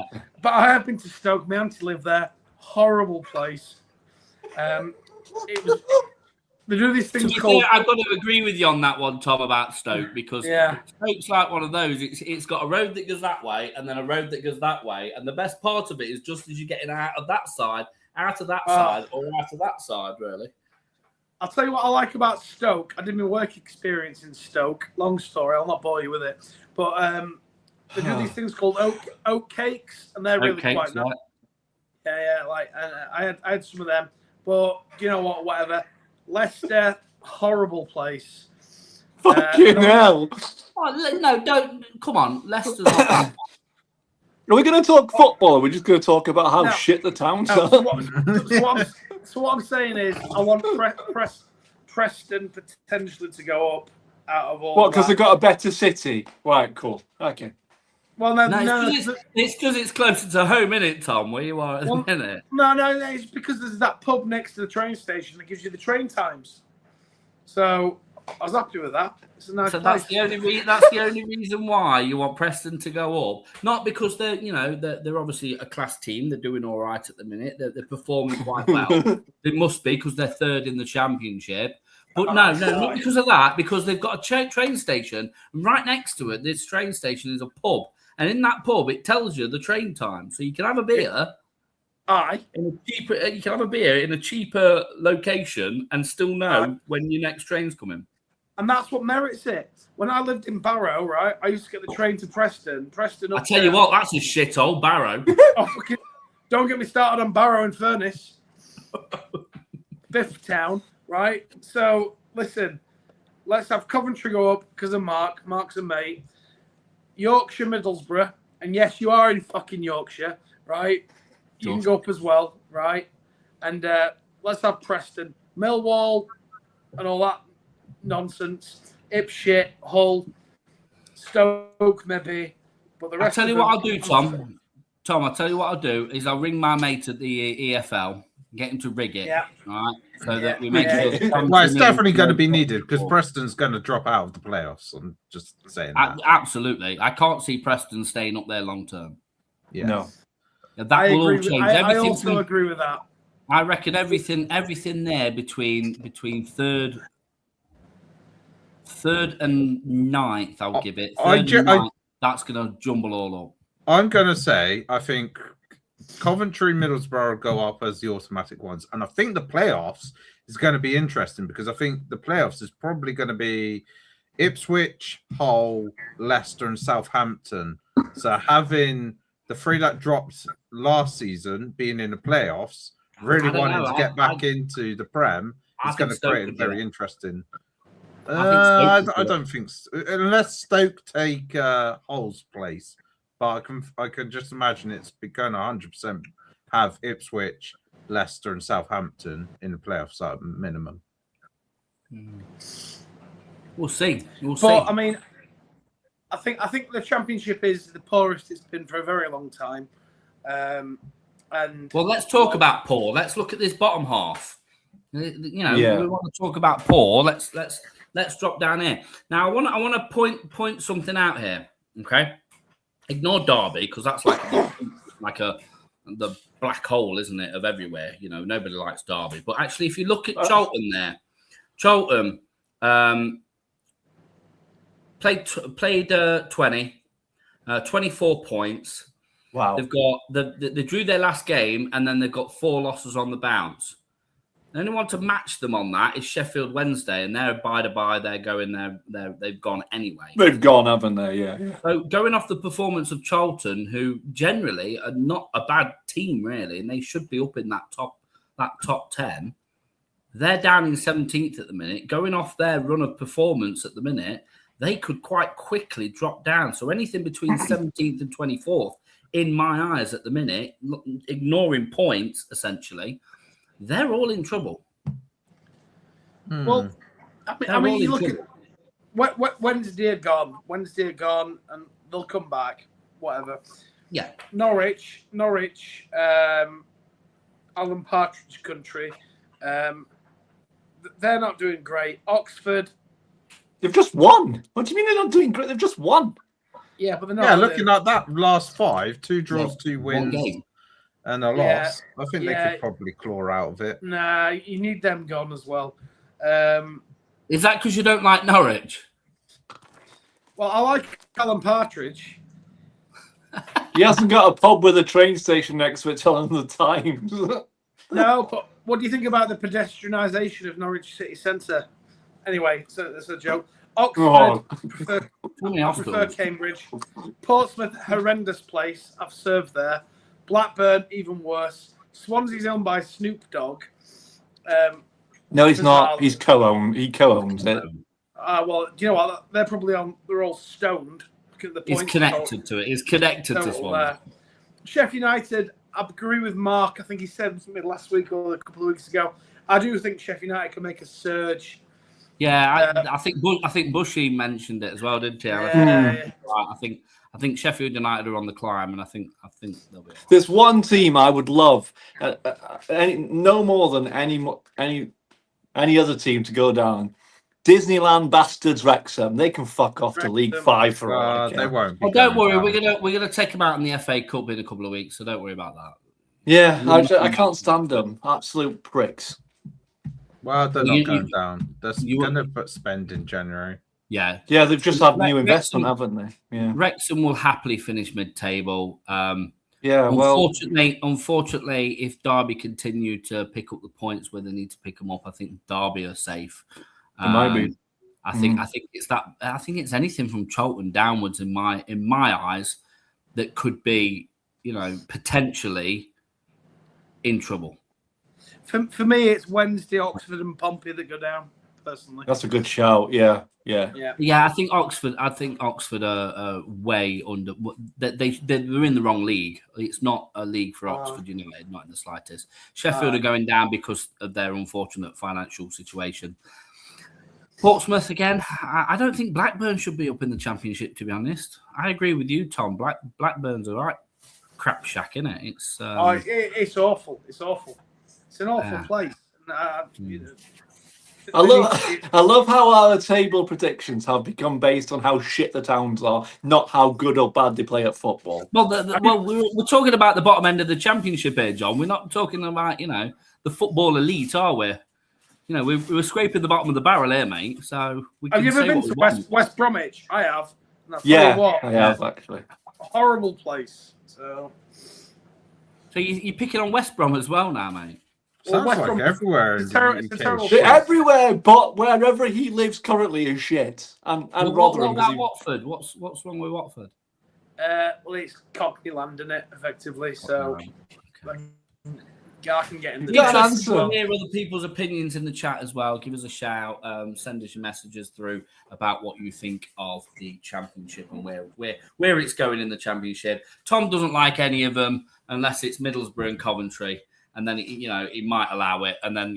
but I have been to Stoke. My auntie lived there. Horrible place. It was. They do these things called... I've got to agree with you on that one, Tom, about Stoke, because Stoke's like one of those. It's got a road that goes that way and then a road that goes that way. And the best part of it is just as you're getting out of that side, out of that side, or out of that side, really. I'll tell you what I like about Stoke. I did my work experience in Stoke. Long story. I'll not bore you with it. But they do these things called oat cakes, and they're really quite nice. Yeah. Like I had some of them. But you know what? Whatever. Leicester, horrible place. Fucking hell. Oh, no, don't. Come on. Leicester's not. Are we going to talk football, or are we just going to talk about how shit the towns are? So what I'm saying is, I want Preston potentially to go up out of all. What, because they've got a better city? Right, cool. Okay. Well, it's because it's closer to home, isn't it, Tom? Where you are at the minute. No, it's because there's that pub next to the train station that gives you the train times. So I was happy with that. It's a nice place. That's the only reason why you want Preston to go up. Not because they're obviously a class team. They're doing all right at the minute. They're performing quite well. They must be because they're third in the championship. But no, not because of that. Because they've got a train station, and right next to it, this train station is a pub, and in that pub, it tells you the train time, so you can have a beer. You can have a beer in a cheaper location and still know when your next train's coming. And that's what merits it. When I lived in Barrow, right, I used to get the train to Preston. I tell you what, that's a shithole, Barrow. Don't get me started on Barrow and Furness. Fifth town, right? So, listen, let's have Coventry go up because of Mark. Mark's a mate. Yorkshire, Middlesbrough. And yes, you are in fucking Yorkshire, right? You can go up as well, right? And let's have Preston, Millwall, and all that nonsense. Ipswich, Hull, Stoke, maybe. But the rest. I'll tell you what I'll do, Tom. I'll tell you what I'll do is I'll ring my mate at the EFL, get him to rig it, right? So that we make sure. Well, it's definitely going to be needed because Preston's going to drop out of the playoffs. I'm just saying that. Absolutely, I can't see Preston staying up there long term. Yeah. No. That will all change. I also agree with that. I reckon everything there between third and ninth, I'll give it. Third and ninth, that's going to jumble all up. I'm going to say, I think Coventry, Middlesbrough go up as the automatic ones. And I think the playoffs is going to be interesting because I think the playoffs is probably going to be Ipswich, Hull, Leicester and Southampton. So having the three that dropped last season being in the playoffs, really wanting to get back into the Prem, it's going to create a very interesting. I don't think so. Unless Stoke take Hull's place, but I can just imagine it's going to 100% have Ipswich, Leicester, and Southampton in the playoffs at minimum. We'll see. I mean, I think the championship is the poorest it's been for a very long time. And let's talk about poor. Let's look at this bottom half. We want to talk about poor. Let's drop down here. Now I want to point something out here. Okay, ignore Derby because that's like the black hole, isn't it, of everywhere? Nobody likes Derby. But actually, if you look at Charlton there, Charlton played 20, 24 points. Wow. They've got they drew their last game and then they've got 4 losses on the bounce. The only one to match them on that is Sheffield Wednesday, and they're bye. They're going there. They've gone anyway. They've gone, haven't they? Yeah. So going off the performance of Charlton, who generally are not a bad team really, and they should be up in that top 10. They're down in 17th at the minute. Going off their run of performance at the minute, they could quite quickly drop down. So anything between 17th and 24th, in my eyes at the minute, ignoring points essentially. They're all in trouble. Well, I mean you look at Wednesday are gone, and they'll come back. Whatever. Yeah. Norwich, Alan Partridge country. They're not doing great. Oxford. They've just won. What do you mean they're not doing great? They've just won. Yeah, but they're not. Yeah, looking at that last 5, 2 draws, 2 wins. And a loss. I think they could probably claw out of it. Nah, you need them gone as well. Is that because you don't like Norwich? Well, I like Alan Partridge. He hasn't got a pub with a train station next to it telling the times. No, but what do you think about the pedestrianisation of Norwich City Centre? Anyway, so that's a joke. Oxford, I prefer Cambridge. Portsmouth, horrendous place. I've served there. Blackburn, even worse. Swansea's owned by Snoop Dogg. No, he's not. He's co-owned. He co-owns it. Well, do you know what? They're all stoned. He's connected to it. He's connected to Swansea. Sheffield United, I agree with Mark. I think he said something last week or a couple of weeks ago. I do think Sheffield United can make a surge Yeah, I think Bushy mentioned it as well, didn't he? Yeah. I think Sheffield United are on the climb, and I think they'll be. There's one team I would love, no more than any other team to go down. Disneyland bastards Wrexham. They can fuck off to League 5 for all I care. They won't. Be Oh, don't worry, down. we're gonna take them out in the FA Cup in a couple of weeks, so don't worry about that. Yeah, I can't stand them. Absolute pricks. Well, they're not going down. They're going to spend in January. Yeah, they've just had new investment, haven't they? Yeah, Wrexham will happily finish mid-table. Yeah, unfortunately, if Derby continue to pick up the points where they need to pick them up, I think Derby are safe. It might be. I think it's that. I think it's anything from Charlton downwards in my eyes that could be, potentially in trouble. For me, it's Wednesday, Oxford and Pompey that go down. Personally, that's a good shout. Yeah. I think Oxford are way under. They're in the wrong league. It's not a league for Oxford United, not in the slightest. Sheffield are going down because of their unfortunate financial situation. Portsmouth again. I don't think Blackburn should be up in the Championship. To be honest, I agree with you, Tom. Blackburn's a right crap shack, isn't it? It's it's awful. It's awful. It's an awful place. I love how our table predictions have become based on how shit the towns are, not how good or bad they play at football. Well, we're talking about the bottom end of the Championship here, John. We're not talking about the football elite, are we? We're scraping the bottom of the barrel here, mate. So have you ever been to West Bromwich? I have. I have actually. Horrible place. So you're picking on West Brom as well now, mate. Sounds like everywhere. Everywhere, but wherever he lives currently is shit. And Rotherham. What about Watford? What's wrong with Watford? Well, it's Cockney land, isn't it? Effectively, so I can get in the. We'll hear other people's opinions in the chat as well. Give us a shout. Send us your messages through about what you think of the Championship and where it's going in the Championship. Tom doesn't like any of them unless it's Middlesbrough and Coventry. And then, he might allow it. And then,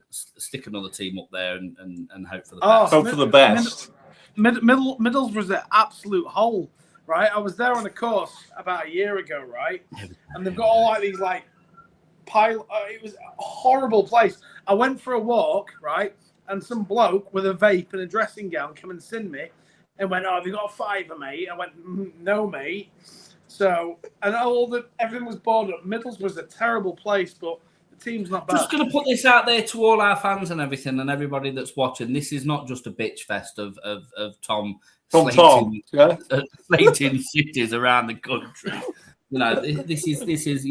stick another team up there and hope for the best. Hope for the best. Middlesbrough's an absolute hole, right? I was there on a course about a year ago, right? And they've got all these pile. It was a horrible place. I went for a walk, right? And some bloke with a vape and a dressing gown came and seen me and went, "Oh, have you got a fiver, mate?" I went, "No, mate." So, and everything was boarded up. Middlesbrough's a terrible place, but the team's not bad. Just going to put this out there to all our fans and everything and everybody that's watching. This is not just a bitch fest of Tom slating cities around the country. This is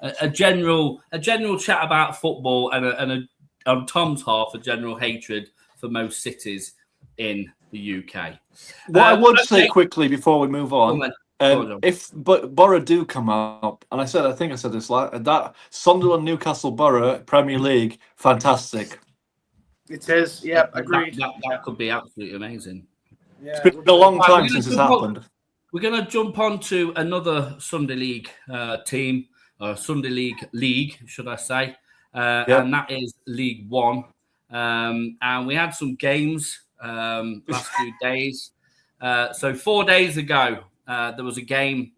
a general chat about football and on Tom's half a general hatred for most cities in the UK. What I would say quickly before we move on. If Borough do come up, and I think I said this that Sunderland, Newcastle, Borough, Premier League, fantastic. It is, yeah, agreed. That could be absolutely amazing. Yeah, it's been a long time since it's happened. We're going to jump on to another Sunday League team, or Sunday League, should I say, and that is League One. And we had some games last few days. So 4 days ago, there was a game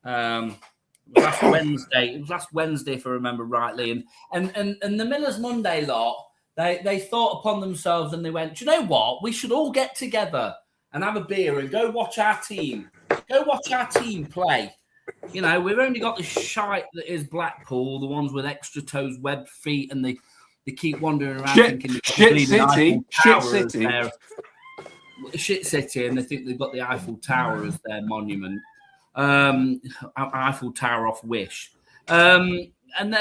last Wednesday. It was last Wednesday, if I remember rightly. And the Millers Monday lot, they thought upon themselves and they went, "Do you know what? We should all get together and have a beer and go watch our team. Go watch our team play. We've only got the shite that is Blackpool, the ones with extra toes, webbed feet, and they keep wandering around thinking Shit City, and they think they've got the Eiffel Tower as their monument. Eiffel Tower off Wish. And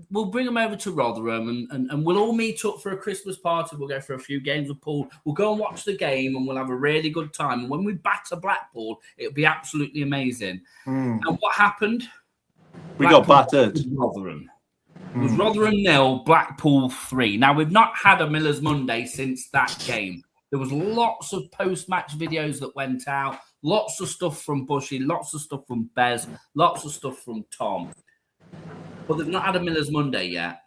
we'll bring them over to Rotherham and we'll all meet up for a Christmas party. We'll go for a few games of pool. We'll go and watch the game and we'll have a really good time. And when we batter Blackpool, it'll be absolutely amazing. And what happened? We got battered. Rotherham. It was Rotherham 0, Blackpool 3. Now, we've not had a Miller's Monday since that game. There was lots of post-match videos that went out, lots of stuff from Bushy, lots of stuff from Bez, lots of stuff from Tom. But they've not had a Miller's Monday yet.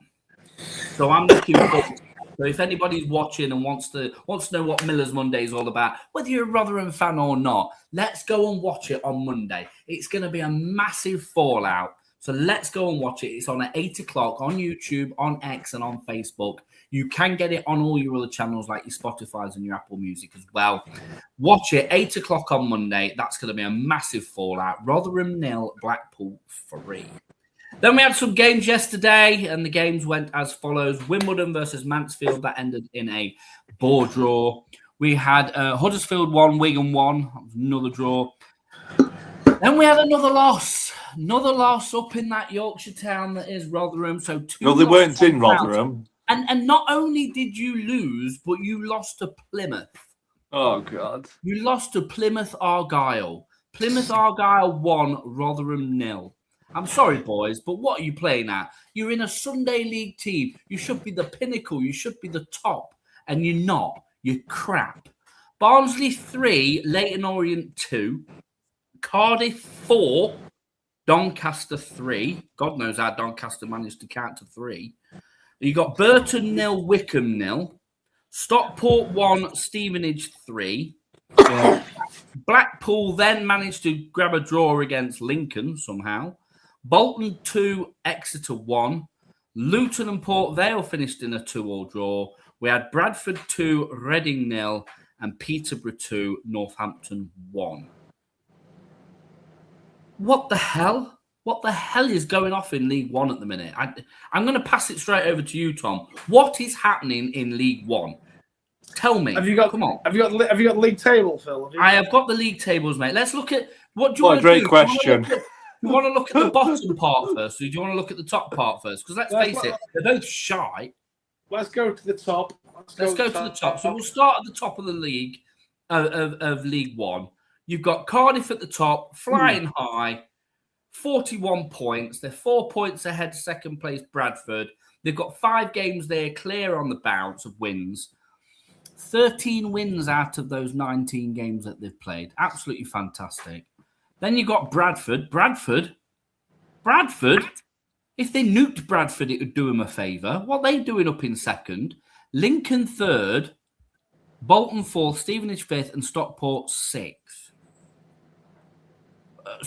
So I'm looking forward to So if anybody's watching and wants to know what Miller's Monday is all about, whether you're a Rotherham fan or not, let's go and watch it on Monday. It's going to be a massive fallout. So let's go and watch it. It's on at 8 o'clock on YouTube, on X, and on Facebook. You can get it on all your other channels like your Spotify's and your Apple Music as well. Watch it 8 o'clock on Monday. That's going to be a massive fallout. Rotherham 0, Blackpool 3. Then we had some games yesterday, and the games went as follows. Wimbledon versus Mansfield. That ended in a ball draw. We had Huddersfield 1, Wigan 1. That was another draw. Then we had another loss. Another loss up in that Yorkshire town that is Rotherham. So two. No, they weren't in Rotherham. And not only did you lose, but you lost to Plymouth. Oh, God. You lost to Plymouth Argyle. Plymouth Argyle 1, Rotherham 0. I'm sorry, boys, but what are you playing at? You're in a Sunday League team. You should be the pinnacle. You should be the top. And you're not. You're crap. Barnsley 3, Leyton Orient 2. Cardiff 4, Doncaster 3. God knows how Doncaster managed to count to 3. You got Burton 0, Wickham 0. Stockport 1, Stevenage 3. Blackpool then managed to grab a draw against Lincoln somehow. Bolton 2, Exeter 1. Luton and Port Vale finished in a 2-2 draw. We had Bradford 2, Reading 0, and Peterborough 2, Northampton 1. What the hell? What the hell is going off in League One at the minute? I'm going to pass it straight over to you, Tom. What is happening in League One? Tell me. Come on. Have you got the league table, Phil? I have got the league tables, mate. Let's look at what do you want to do? Great question. You want to look at the bottom part first, or do you want to look at the top part first? Because let's face it, they're both shy. Let's go to the top. Let's go to the top. So we'll start at the top of the league of League One. You've got Cardiff at the top, flying high, 41 points. They're 4 points ahead, second place Bradford. They've got 5 games there, clear on the bounce of wins. 13 wins out of those 19 games that they've played. Absolutely fantastic. Then you got Bradford. Bradford, if they nuked Bradford, it would do them a favour. What are they doing up in second? Lincoln 3rd, Bolton 4th, Stevenage 5th, and Stockport 6th.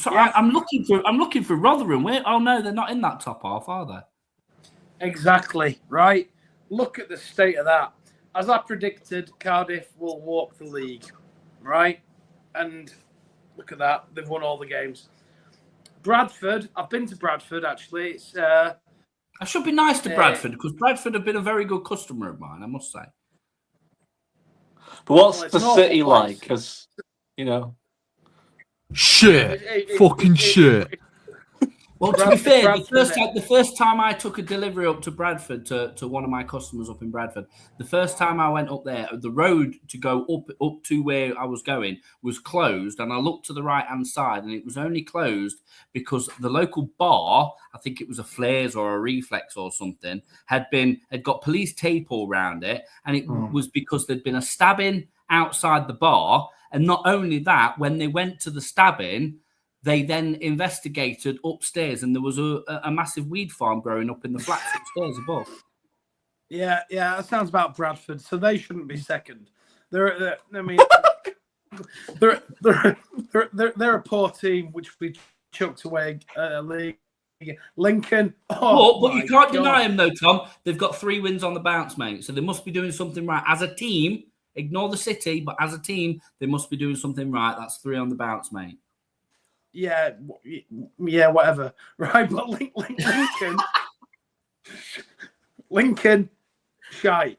I'm looking for Rotherham. Oh no, they're not in that top half, are they? Exactly, right? Look at the state of that. As I predicted, Cardiff will walk the league, right? And look at that. They've won all the games. Bradford, I've been to Bradford, actually. It's I should be nice to Bradford because Bradford have been a very good customer of mine, I must say. But what's the city like? Because, you know. Shit. Fucking shit. Well, to be fair, the first time I took a delivery up to Bradford to one of my customers up in Bradford, the first time I went up there, the road to go up to where I was going was closed, and I looked to the right-hand side, and it was only closed because the local bar, I think it was a Flares or a Reflex or something, had got police tape all around it, and it was because there'd been a stabbing outside the bar, and not only that, when they went to the stabbing, they then investigated upstairs, and there was a massive weed farm growing up in the flats upstairs above. Yeah, that sounds about Bradford. So they shouldn't be second. They're a poor team which we chucked away league. Lincoln. But you can't deny them, though, Tom. They've got 3 wins on the bounce, mate. So they must be doing something right as a team. Ignore the city, but as a team, they must be doing something right. That's 3 on the bounce, mate. Yeah, whatever. Right, but Lincoln, shite.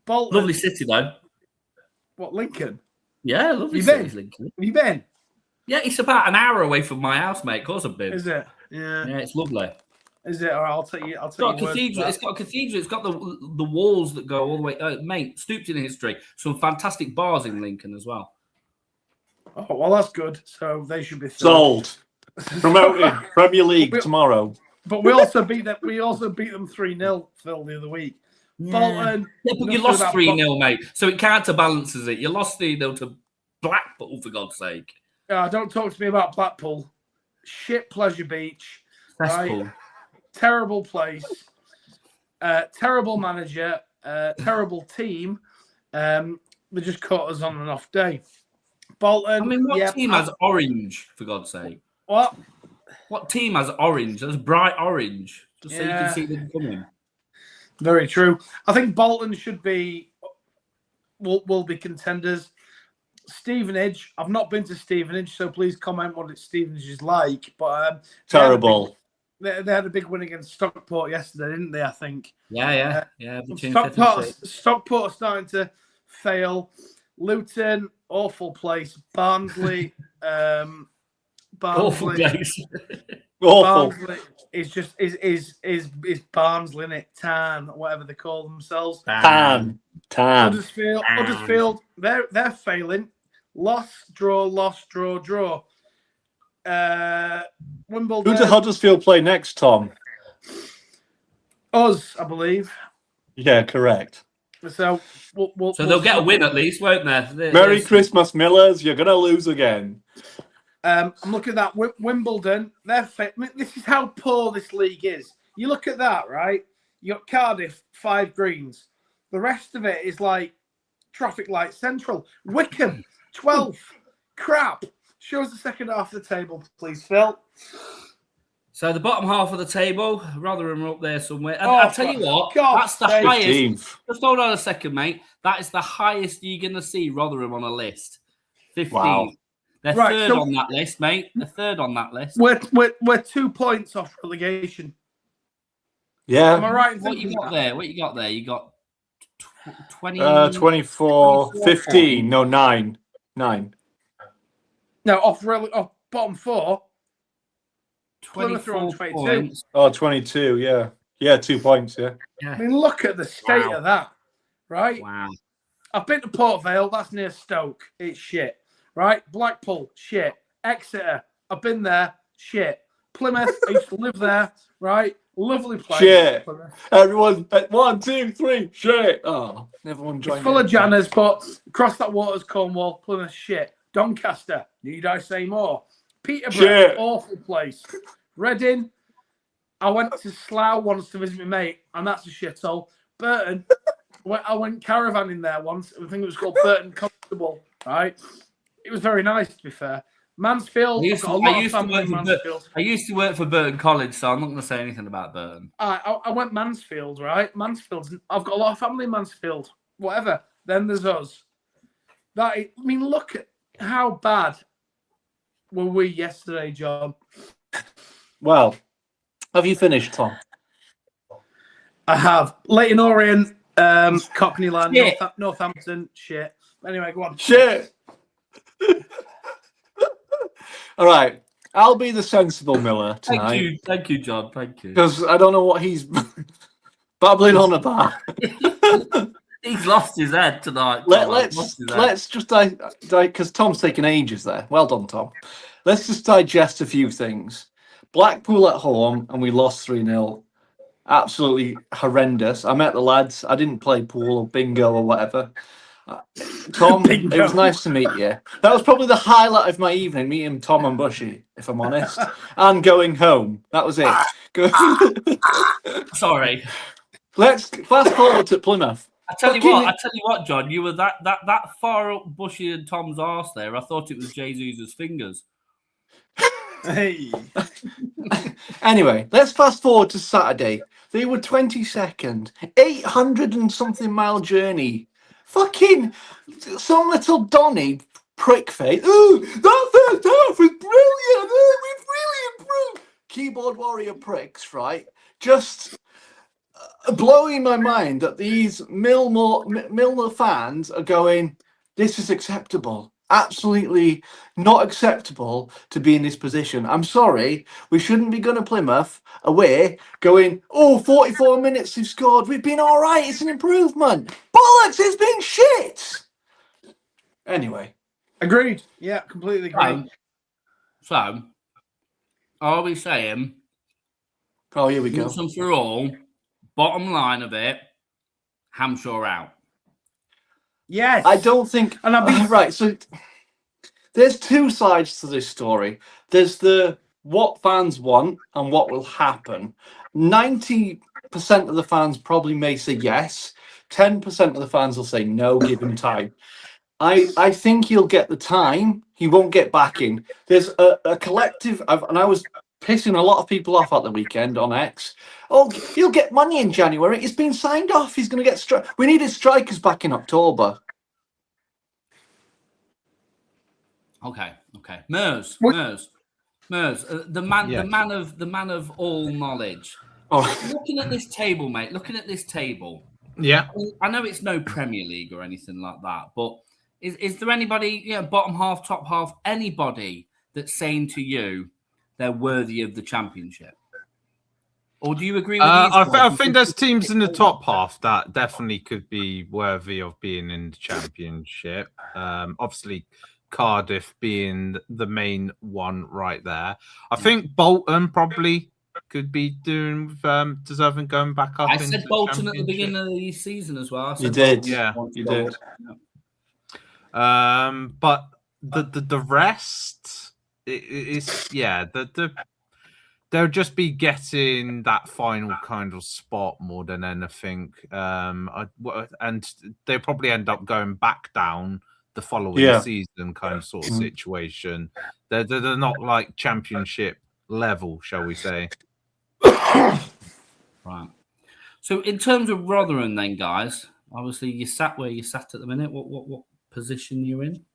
Bolton. Lovely city, though. What, Lincoln? Yeah, lovely city, Lincoln. Have you been? Yeah, it's about an hour away from my house, mate. Of course I've been. Is it? Yeah. Yeah, it's lovely. Is it? All right, I'll take you. It's got a cathedral. It's got a cathedral. It's got the walls that go all the way. Mate, stooped in history. Some fantastic bars in Lincoln as well. Oh, well, that's good. So they should be third. Sold. Promoted Premier League tomorrow. But we also beat them 3-0, Phil, the other week. Bolton. Yeah, but you lost 3-0, mate. So it counterbalances it. You lost 3-0 to Blackpool, for God's sake. Don't talk to me about Blackpool. Shit Pleasure Beach. That's right? cool. Terrible place. Terrible manager. terrible team. They just caught us on an off day. Bolton. I mean, what yeah, team has orange, for God's sake? What? What team has orange? That's bright orange, just so you Yeah. can see them coming. Very true. I think Bolton will be contenders. Stevenage. I've not been to Stevenage, so please comment what Stevenage is like. But Terrible. They had a big win against Stockport yesterday, didn't they? I think. Yeah. Stockport are starting to fail. Luton, awful place. Barnsley, Awful place. Awful. Barnsley is Barnsley, innit? Tan, whatever they call themselves. Tan. Huddersfield, they're failing. Loss, draw. Wimbledon. Who did Huddersfield play next, Tom? Us, I believe. Yeah, correct. So they'll get a win at least, won't they? Merry Christmas, Millers. You're going to lose again. I'm looking at that. Wimbledon, this is how poor this league is. You look at that, right? You got Cardiff, 5 greens. The rest of it is like traffic light central. Wickham, 12th. Crap. Show us the second half of the table, please, Phil. So the bottom half of the table, Rotherham are up there somewhere. And I'll tell you what, that's the 15th. highest. Just hold on a second, mate. That is the highest you're going to see Rotherham on a list. 15. Wow. They're third on that list, mate. They're third on that list. We're 2 points off relegation. Yeah. Am I right? What you got there? You got 20. 24, 15. No, 9. No, off bottom 4. 24 22. points. Oh, 22, yeah. Yeah, 2 points, yeah. I mean, look at the state of that, right? Wow. I've been to Port Vale. That's near Stoke. It's shit, right? Blackpool, shit. Exeter, I've been there. Shit. Plymouth, I used to live there, right? Lovely place. Shit. Everyone, 1, 2, 3, shit. Oh, everyone joined. It's full of Janners, but across that water's Cornwall, Plymouth, shit. Doncaster, need I say more? Peterborough, shit. Awful place. Reading, I went to Slough once to visit my mate, and that's a shithole. Burton, I went caravanning there once. I think it was called Burton Constable, right? It was very nice, to be fair. Mansfield, I used to work for Burton College, so I'm not going to say anything about Burton. I went Mansfield, right? Mansfield, I've got a lot of family in Mansfield. Whatever. Then there's us. Look at how bad were we yesterday, John? Well, have you finished, Tom? I have. Leighton Orient, Cockney Land, Northampton, shit. Anyway, go on. Shit. All right. I'll be the sensible Miller tonight. Thank you, John. Thank you. Because I don't know what he's babbling on about. He's lost his head tonight. Let's just because Tom's taking ages there. Well done, Tom. Let's just digest a few things. Blackpool at home, and we lost 3-0. Absolutely horrendous. I met the lads. I didn't play pool or bingo or whatever. Tom, it was nice to meet you. That was probably the highlight of my evening, meeting Tom and Bushy, if I'm honest, and going home. That was it. Sorry. Let's fast forward to Plymouth. I tell you what, John, you were that far up Bushy and Tom's arse there. I thought it was Jesus' fingers. Hey. Anyway, let's fast forward to Saturday. They were 22nd, 800 and something mile journey. Fucking some little Donny prick face. Ooh, that first half was brilliant. Oh, we've really improved. Keyboard warrior pricks, right? Just blowing my mind that these Milner fans are going, this is acceptable. Absolutely not acceptable to be in this position. I'm sorry, we shouldn't be going to Plymouth away going, 44 minutes they've scored. We've been all right. It's an improvement. Bollocks, it's been shit. Anyway. Agreed. Yeah, completely agreed. So, are we saying, oh, here we go. once and for all, bottom line of it, Hampshire out? Yes. I don't think. And right. So there's two sides to this story. There's the what fans want and what will happen. 90% of the fans probably may say yes. 10% of the fans will say no, give him time. I think he'll get the time. He won't get backing. There's a collective, and I was pissing a lot of people off at the weekend on X. Oh, he'll get money in January. He's been signed off. He's going to get we needed strikers back in October. Okay. Mers, the man of all knowledge. Oh. Looking at this table, mate. Yeah. I know it's no Premier League or anything like that, but is there anybody, bottom half, top half, anybody that's saying to you they're worthy of the championship? Or do you agree with I think there's teams in the top half that definitely could be worthy of being in the championship. Obviously, Cardiff being the main one right there. I think Bolton probably could be doing deserving going back up. I said Bolton at the beginning of the season as well. You did, yeah, you did. But the rest is they'll just be getting that final kind of spot more than anything. And they'll probably end up going back down the following season, kind of sort of situation. They're not like championship level, shall we say? Right. So in terms of Rotherham, then, guys, obviously you sat where you sat at the minute. What position you're in?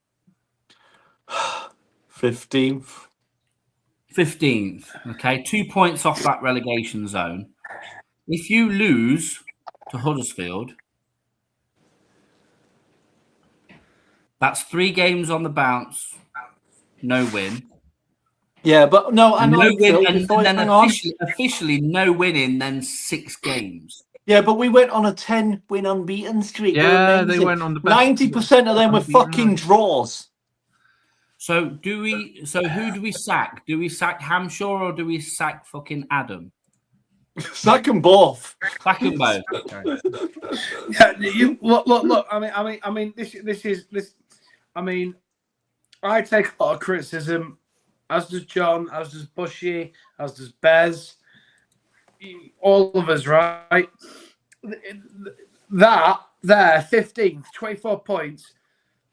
15th. 15th. Okay, 2 points off that relegation zone. If you lose to Huddersfield, that's 3 games on the bounce, no win. Yeah, but no, I know. No win, and then officially no winning, then 6 games. Yeah, but we went on a 10-win unbeaten streak. Yeah, they went on the best 90% of them were fucking draws. So who do we sack? Do we sack Hamshaw or do we sack fucking Adam? Sack them both. Sack them both. Okay. Yeah, look. I mean, this. I mean, I take a lot of criticism, as does John, as does Bushy, as does Bez, all of us, right? That there, 15th, 24 points,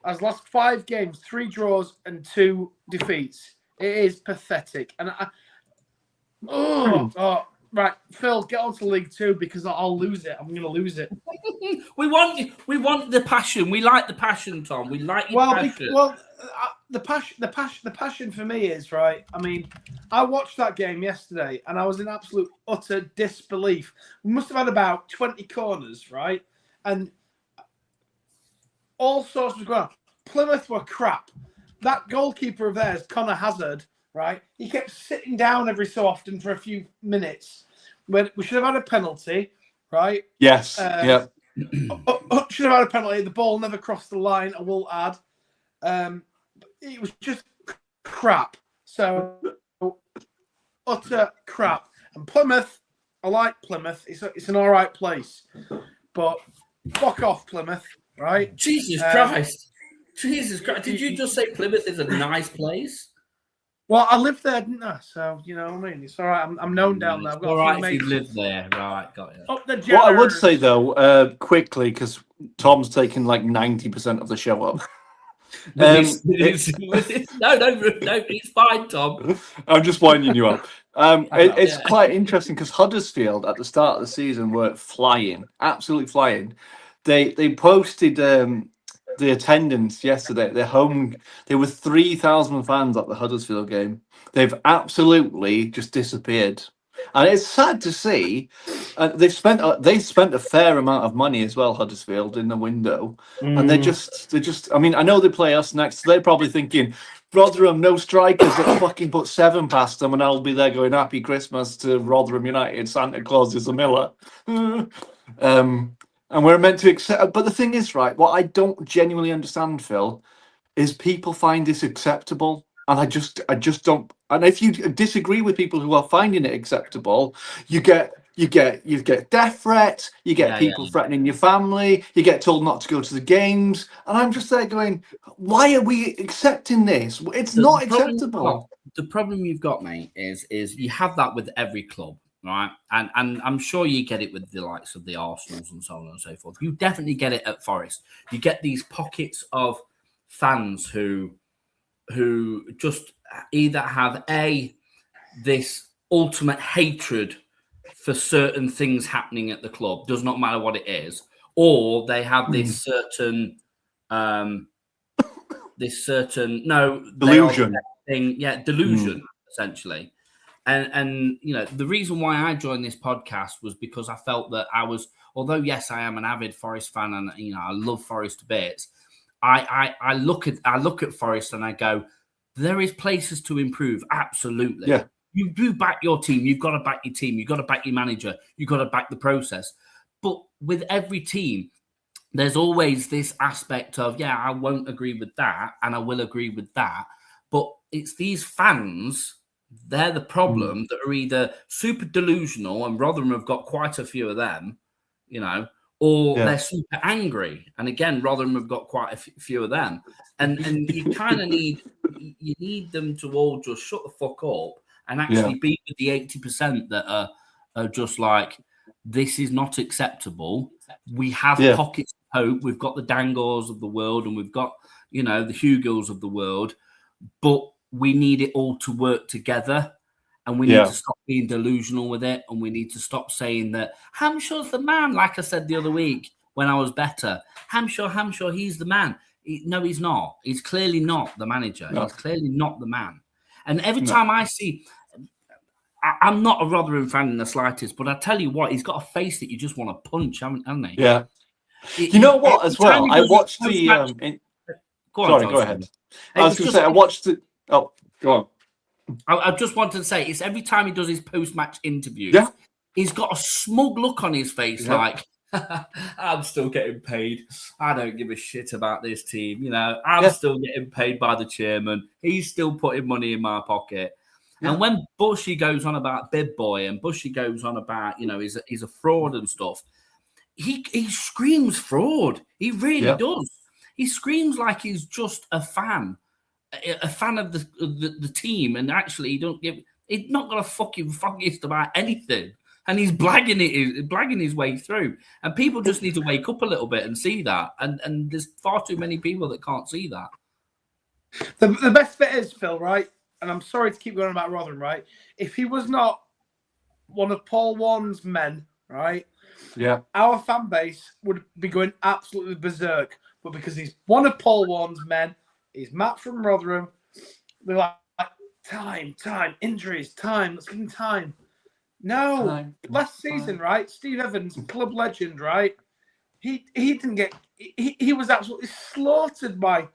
has lost 5 games, 3 draws and 2 defeats. It is pathetic. And right, Phil, get on to League 2 because I'll lose it. I'm going to lose it. We want the passion. We like the passion, Tom. We like your passion. The passion for me is, right, I mean, I watched that game yesterday and I was in absolute utter disbelief. We must have had about 20 corners, right? And all sorts was going on. Plymouth were crap. That goalkeeper of theirs, Connor Hazard, right? He kept sitting down every so often for a few minutes. When we should have had a penalty, right? Yes. Yeah. Should have had a penalty. The ball never crossed the line, I will add. It was just crap. So utter crap. And Plymouth, I like Plymouth. It's an all right place. But fuck off, Plymouth, right? Jesus Christ. Did you just say Plymouth is a nice place? Well, I lived there, didn't I? So, you know what I mean? It's all right. I'm known down there. I've got all right if you live there. Right, got you. What I would say, though, quickly, because Tom's taken like 90% of the show up. No, it's fine, Tom. I'm just winding you up. It's quite interesting because Huddersfield at the start of the season were flying, absolutely flying. They posted the attendance yesterday. Their home, there were 3,000 fans at the Huddersfield game. They've absolutely just disappeared, and it's sad to see. They spent a fair amount of money as well, Huddersfield, in the window, and they're just. I mean, I know they play us next. So they're probably thinking, Rotherham, no strikers. Let's fucking put 7 past them, and I'll be there going Happy Christmas to Rotherham United. Santa Claus is a Miller. And we're meant to accept. But the thing is, right, what I don't genuinely understand, Phil, is people find this acceptable. And I just don't. And if you disagree with people who are finding it acceptable, you get death threats, you get people threatening your family, you get told not to go to the games. And I'm just there going, why are we accepting this? It's not acceptable. The problem you've got, mate, is you have that with every club. right? And I'm sure you get it with the likes of the Arsenals and so on and so forth. You definitely get it at Forest. You get these pockets of fans who just either have this ultimate hatred for certain things happening at the club, does not matter what it is, or they have this certain delusion. Delusion essentially. And you know, the reason why I joined this podcast was because I felt that although yes, I am an avid Forest fan and you know I love Forest to bits. I look at Forest and I go, there is places to improve. Absolutely. Yeah. You do back your team. You've got to back your team. You've got to back your manager. You've got to back the process. But with every team, there's always this aspect of, yeah, I won't agree with that and I will agree with that. But it's these fans, they're the problem that are either super delusional, and Rotherham have got quite a few of them, you know, or they're super angry. And again, Rotherham have got quite a few of them. And you kind of need them to all just shut the fuck up and actually be with the 80% that are just like, this is not acceptable. We have pockets of hope. We've got the Dangors of the world and we've got, you know, the Hugos of the world, but we need it all to work together. And we need to stop being delusional with it. And we need to stop saying that Hamshaw's the man. Like I said the other week when I was better, Hamshaw, he's the man. No, he's not. He's clearly not the manager. No. He's clearly not the man. And every time I see, I'm not a Rotherham fan in the slightest, but I tell you what, he's got a face that you just want to punch, haven't he? Yeah. You know what, as well? I watched the... Go ahead. I was going to say, I watched the... Oh, go on. I just wanted to say, it's every time he does his post-match interviews, he's got a smug look on his face, like, I'm still getting paid. I don't give a shit about this team. You know, I'm still getting paid by the chairman. He's still putting money in my pocket. Yeah. And when Bushy goes on about Bib Boy and Bushy goes on about, you know, he's a fraud and stuff, he screams fraud. He really does. He screams like he's just a fan of the team, and actually he's not got a fucking foggiest about anything, and he's blagging his way through, and people just need to wake up a little bit and see that, and there's far too many people that can't see that. The best bit is, Phil, right, and I'm sorry to keep going about Rotherham, right, if he was not one of Paul Warren's men, right, our fan base would be going absolutely berserk, but because he's one of Paul Warren's men, he's Matt from Rotherham. They're like, time, injuries, time. Let's give him time. No, last season, right? Steve Evans, club legend, right? He didn't get. He was absolutely slaughtered by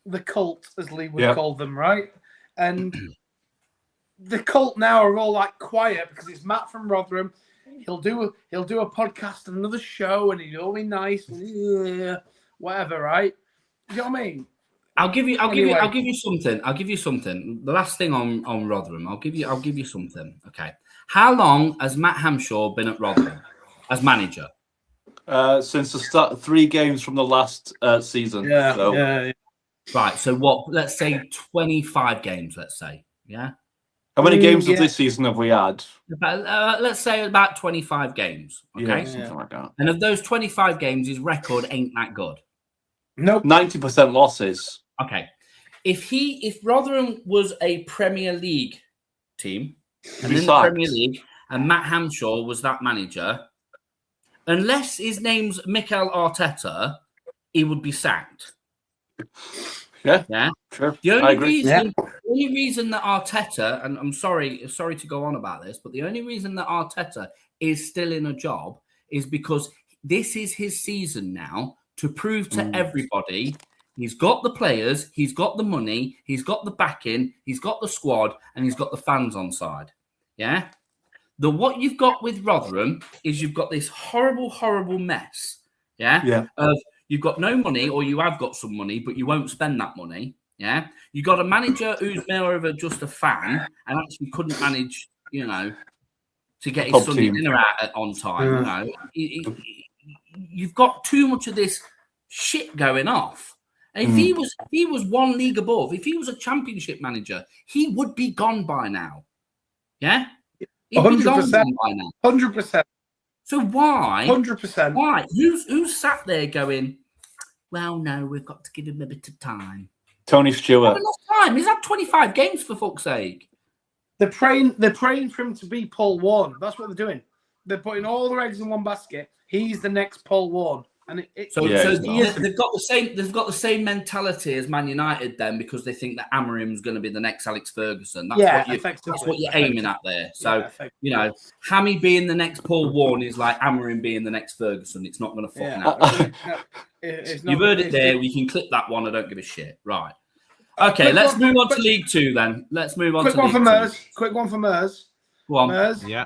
the cult, as Lee would call them, right? And the cult now are all like quiet because it's Matt from Rotherham. He'll do a podcast, another show, and he'll be nice, whatever, right? You know what I mean? I'll give you something. The last thing on Rotherham, I'll give you something. Okay. How long has Matt Hamshaw been at Rotherham as manager? Since the start, 3 games from the last season. Yeah. Right. So what? Let's say 25 games. Let's say. Yeah. How many games of this season have we had? Let's say about 25 games. Okay. Something like that. And of those 25 games, his record ain't that good. Nope. 90% losses. Okay. If Rotherham was a Premier League team and in the Premier League and Matt Hamshaw was that manager, unless his name's Mikel Arteta, he would be sacked. Yeah. Sure. The only reason that Arteta, and I'm sorry to go on about this, but the only reason that Arteta is still in a job is because this is his season now to prove to everybody he's got the players, he's got the money, he's got the backing, he's got the squad, and he's got the fans on side. Yeah? What you've got with Rotherham is you've got this horrible, horrible mess. Yeah? Of you've got no money, or you have got some money, but you won't spend that money. Yeah? You got a manager who's more of just a fan and actually couldn't manage, you know, to get his Sunday dinner out on time. You know? You've got too much of this shit going off. And if he was one league above, if he was a championship manager, he would be gone by now. Yeah? He'd be long 100%. gone by now. 100%. So why? 100%. Why? Who's sat there going, well, no, we've got to give him a bit of time. Tony Not Stewart. enough time. He's had 25 games for fuck's sake. They're praying for him to be Paul Warren. That's what they're doing. They're putting all their eggs in one basket. He's the next Paul Warren. And So Yeah, he's they've got the same mentality as Man United then, because they think that Amarim's going to be the next Alex Ferguson. That's what you're aiming at there. So Hammy being the next Paul Warren is like Amarim being the next Ferguson. It's not going to fucking happen. You've heard it there. We can clip that one. I don't give a shit. Right. Okay, let's move on to League Two then. Let's move on to League Two. Quick one for Mers. Go on. Mers. Yeah.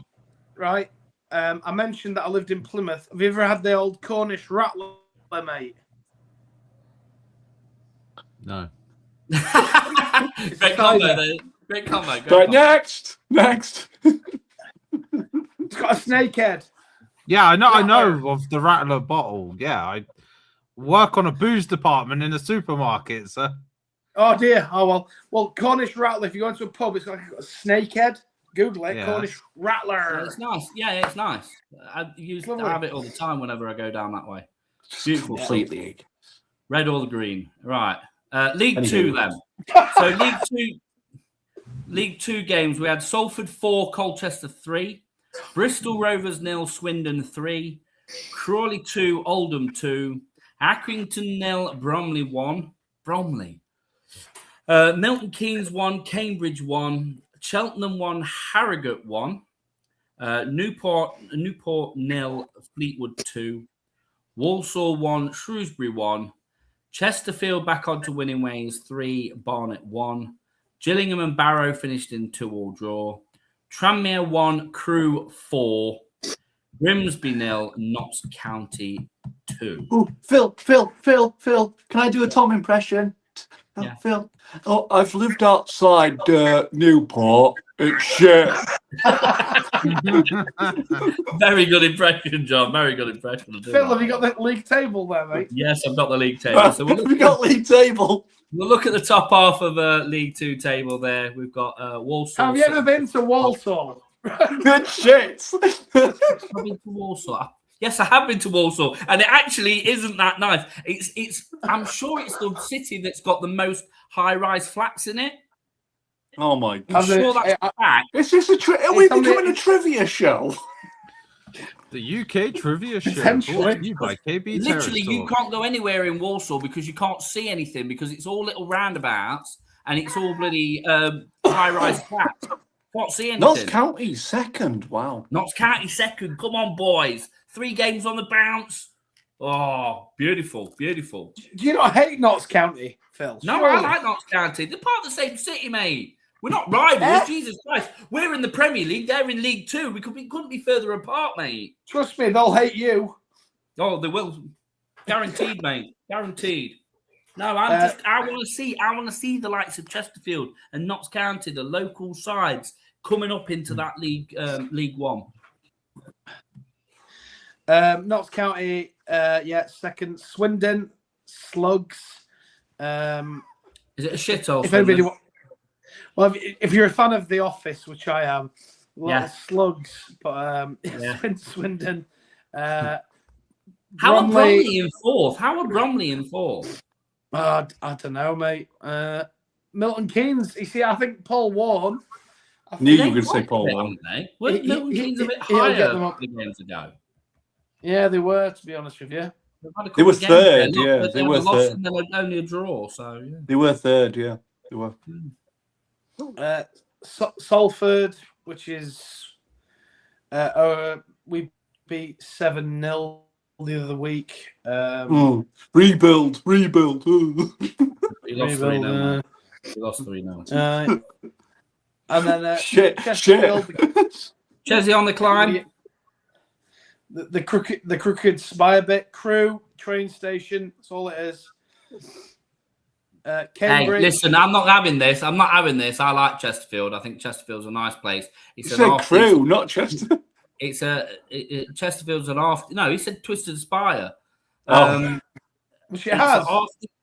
Right. I mentioned that I lived in Plymouth. Have you ever had the old Cornish rattler, mate? No. Great combo there. Great combo. Right, next. It's got a snake head. Yeah, I know of the Rattler bottle. Yeah, I work on a booze department in a supermarket, so. Oh dear. Oh well. Well, Cornish rattler. If you go into a pub, it's got a snake head. Google it. Yeah. Cornish rattler. Yeah, it's nice. Yeah, it's nice. I have it all the time whenever I go down that way. Beautiful. Complete league. Red or the green. Right. League Anywho. Two then. So League Two games. We had Salford 4, Colchester 3, Bristol Rovers 0, Swindon 3, Crawley 2, Oldham 2, Accrington 0, Bromley 1. Bromley. Milton Keynes 1, Cambridge 1, Cheltenham 1, Harrogate 1, Newport 0, Fleetwood 2, Walsall 1, Shrewsbury 1, Chesterfield back onto winning ways 3, Barnet 1, Gillingham and Barrow finished in 2-2 draw, Tranmere 1, Crewe 4, Grimsby 0, Notts County 2. Ooh, Phil. Can I do a Tom impression? Yeah. Phil. Oh, I've lived outside Newport. It's shit. Very good impression, John. Very good impression. Phil, have you got the league table there, mate? Yes, I've got the league table. So We got league table. we'll look at the top half of the League Two table there. We've got Walsall. Have you ever been to Walsall? Good shit. I've been to Walsall. Yes, I have been to Walsall, and it actually isn't that nice. It's. I'm sure it's the city that's got the most high-rise flats in it. Oh my I'm god. sure that's a fact. Is this are we becoming a trivia show? The UK trivia show Potentially. brought to you by KB Literally, Terrace you can't go anywhere in Walsall because you can't see anything because it's all little roundabouts and it's all bloody high-rise flats. Can't see anything. Notts County second. Wow. Notts County second. Come on, boys. 3 games on the bounce. Oh, beautiful, beautiful. Do you not hate Notts County, Phil? No, Surely. I like Notts County. They're part of the same city, mate. We're not rivals. Jesus Christ. We're in the Premier League. They're in League Two. We couldn't be further apart, mate. Trust me, they'll hate you. Oh, they will. Guaranteed, mate. Guaranteed. No, I want to see the likes of Chesterfield and Notts County, the local sides, coming up into that league, League One. Notts County, second. Swindon, Slugs. Is it a shithole? If anybody, if you're a fan of The Office, which I am, a lot of Slugs, but Swindon. How are Bromley in fourth? I don't know, mate. Milton Keynes. You see, I think Paul Warren. Knew you were going to say Paul Warren. Weren't Milton Keynes a bit he'll higher get a them up. couple of games ago? Yeah, they were, to be honest with you. They were third, yeah. They were third. And they were only a draw, so yeah. They were third, yeah. They were. Salford, which is we beat 7-0 the other week. Rebuild. We lost 3-0. We lost 3-0. And then shit. Chelsea on the climb. The crooked spire bit crew train station. That's all it is. Cambridge. Hey, listen, I'm not having this. I like Chesterfield. I think Chesterfield's a nice place. It's a crew, not Chester. It's Chesterfield's an half. No, he said Twisted Spire. Which it has.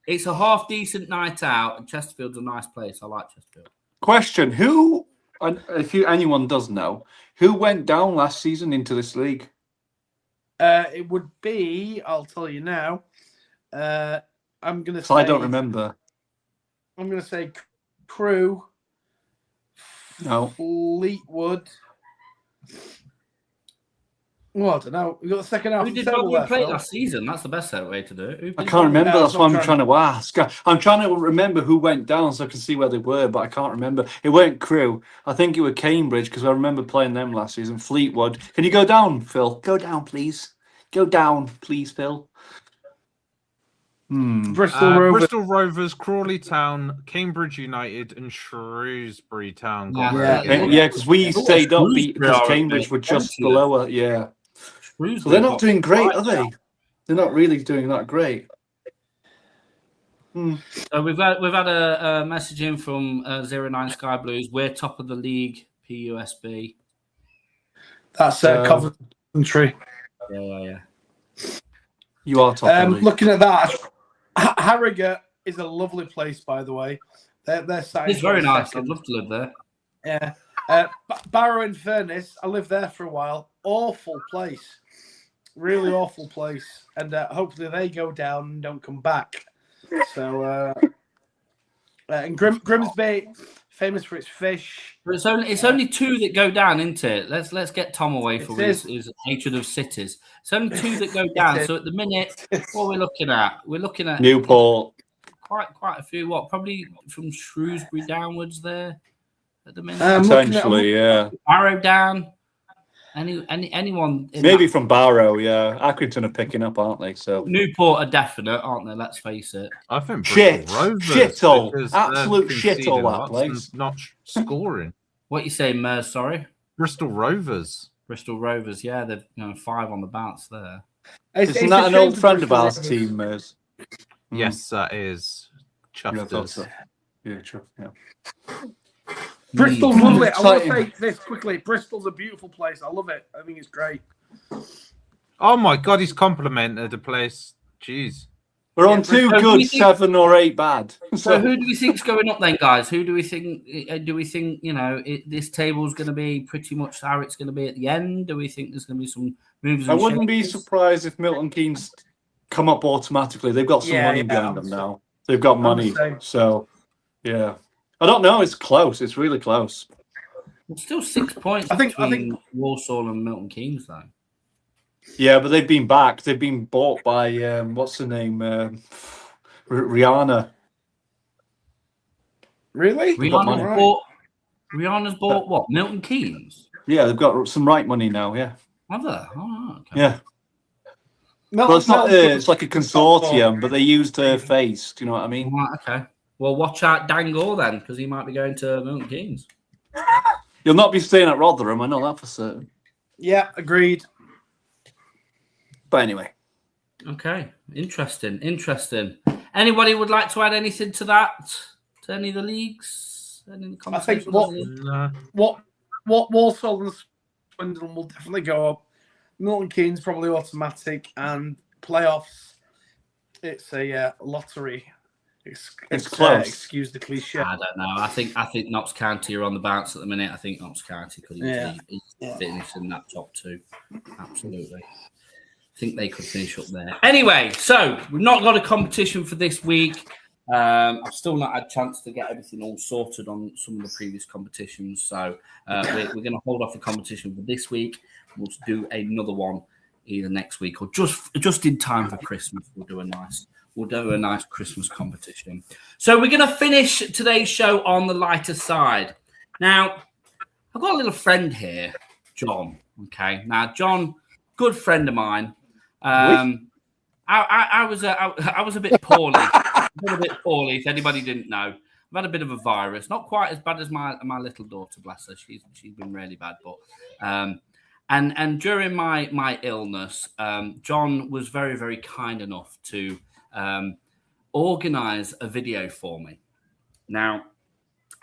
It's a half decent night out, and Chesterfield's a nice place. I like Chesterfield. Question: Who And if anyone does know, who went down last season into this league? It would be. I'll tell you now. I'm gonna say. I don't remember. I'm gonna say Crew. No. Fleetwood. Well, I don't know. We got the second half. Who of the did table Rotherham there, play Phil. last season? That's the best way to do it. Who I did can't remember. Yeah, That's that's why what I'm trying to ask. I'm trying to remember who went down so I can see where they were, but I can't remember. It weren't Crew. I think it was Cambridge because I remember playing them last season. Fleetwood. Can you go down, Phil? Go down, please. Go down, please, Phil. Bristol Rovers. Bristol Rovers, Crawley Town, Cambridge United, and Shrewsbury Town. got Yeah. relegated. Yeah, because we Oh, stayed up Shrewsbury because are Cambridge a were just bit below us. Yeah. So Shrewsbury they're not got doing great, right are they? down. They're not really doing that great. So we've had a message in from 09 Sky Blues. We're top of the league, PUSB. That's Coventry. Yeah. You are top of the league. Looking at that, Harrogate is a lovely place, by the way. They're signed. It's very nice. second. I'd love to live there. Yeah. Barrow in Furness, I lived there for a while. Awful place. Really awful place. And hopefully they go down and don't come back. So, and Grimsby, famous for its fish. But it's only two that go down, isn't it? Let's get Tom away from It his hatred of cities. It's only two that go down. So at the minute, what are we looking at? We're looking at Newport. quite a few. What, probably from Shrewsbury downwards there at the minute. Potentially, yeah. Barrow down. Anyone? Maybe from Barrow, yeah. Accrington are picking up, aren't they? So Newport are definite, aren't they? Let's face it. I think Shit. Bristol Rovers, Shithole. because they're Absolute conceding shithole, that lots place. and not scoring. What you saying, Mers? Sorry, Bristol Rovers. Bristol Rovers. Yeah, they've 5 on the bounce there. Isn't that an old friend of ours, team, Mers? Yes, that is. Yeah, I thought Chufters. so. Yeah, true. Yeah. Bristol's lovely. I want to Exciting. say this quickly. Bristol's a beautiful place. I love it. I think it's great. Oh my God, he's complimented the place. Jeez. We're on 2 so good, we think- 7 or 8 bad. So who do we think's going up then, guys? Who do we think? Do we think this table's going to be pretty much how it's going to be at the end? Do we think there's going to be some moves? I and wouldn't be shakes? surprised if Milton Keynes come up automatically. They've got some money behind them now. They've got money. same. So, yeah. I don't know. It's close. It's really close. It's still 6 points I think- between Walsall and Milton Keynes, though. Yeah, but they've been back. They've been bought by, what's the name? Rihanna. Really? Rihanna's bought what? Milton Keynes? Yeah, they've got some right money now, yeah. Have they? Oh, okay. Yeah. Well, it's not it's like a consortium, but they used her face. Do you know what I mean? Right, okay. Well, watch out Dangor then, because he might be going to Milton Keynes. You'll not be staying at Rotherham, I know that for certain. Yeah, agreed. But anyway. Okay, interesting. Anybody would like to add anything to that? To any of the leagues? Any of the I think conversations? what Walsall and Swindon will definitely go up. Milton Keynes probably automatic, and playoffs. It's a lottery. It's close. Excuse the cliche. I don't know. I think Notts County are on the bounce at the minute. I think Notts County could easily finish in that top 2. Absolutely. I think they could finish up there. Anyway, so we've not got a competition for this week. I've still not had a chance to get everything all sorted on some of the previous competitions. So we're going to hold off the competition for this week. We'll do another one either next week or just in time for Christmas. We'll do a nice Christmas competition. So we're going to finish today's show on the lighter side. Now, I've got a little friend here, John. Okay. Now, John, good friend of mine. I was a bit poorly. If anybody didn't know. I've had a bit of a virus. Not quite as bad as my little daughter, bless her. She's been really bad. But and during my illness, John was very, very kind enough to organize a video for me. Now,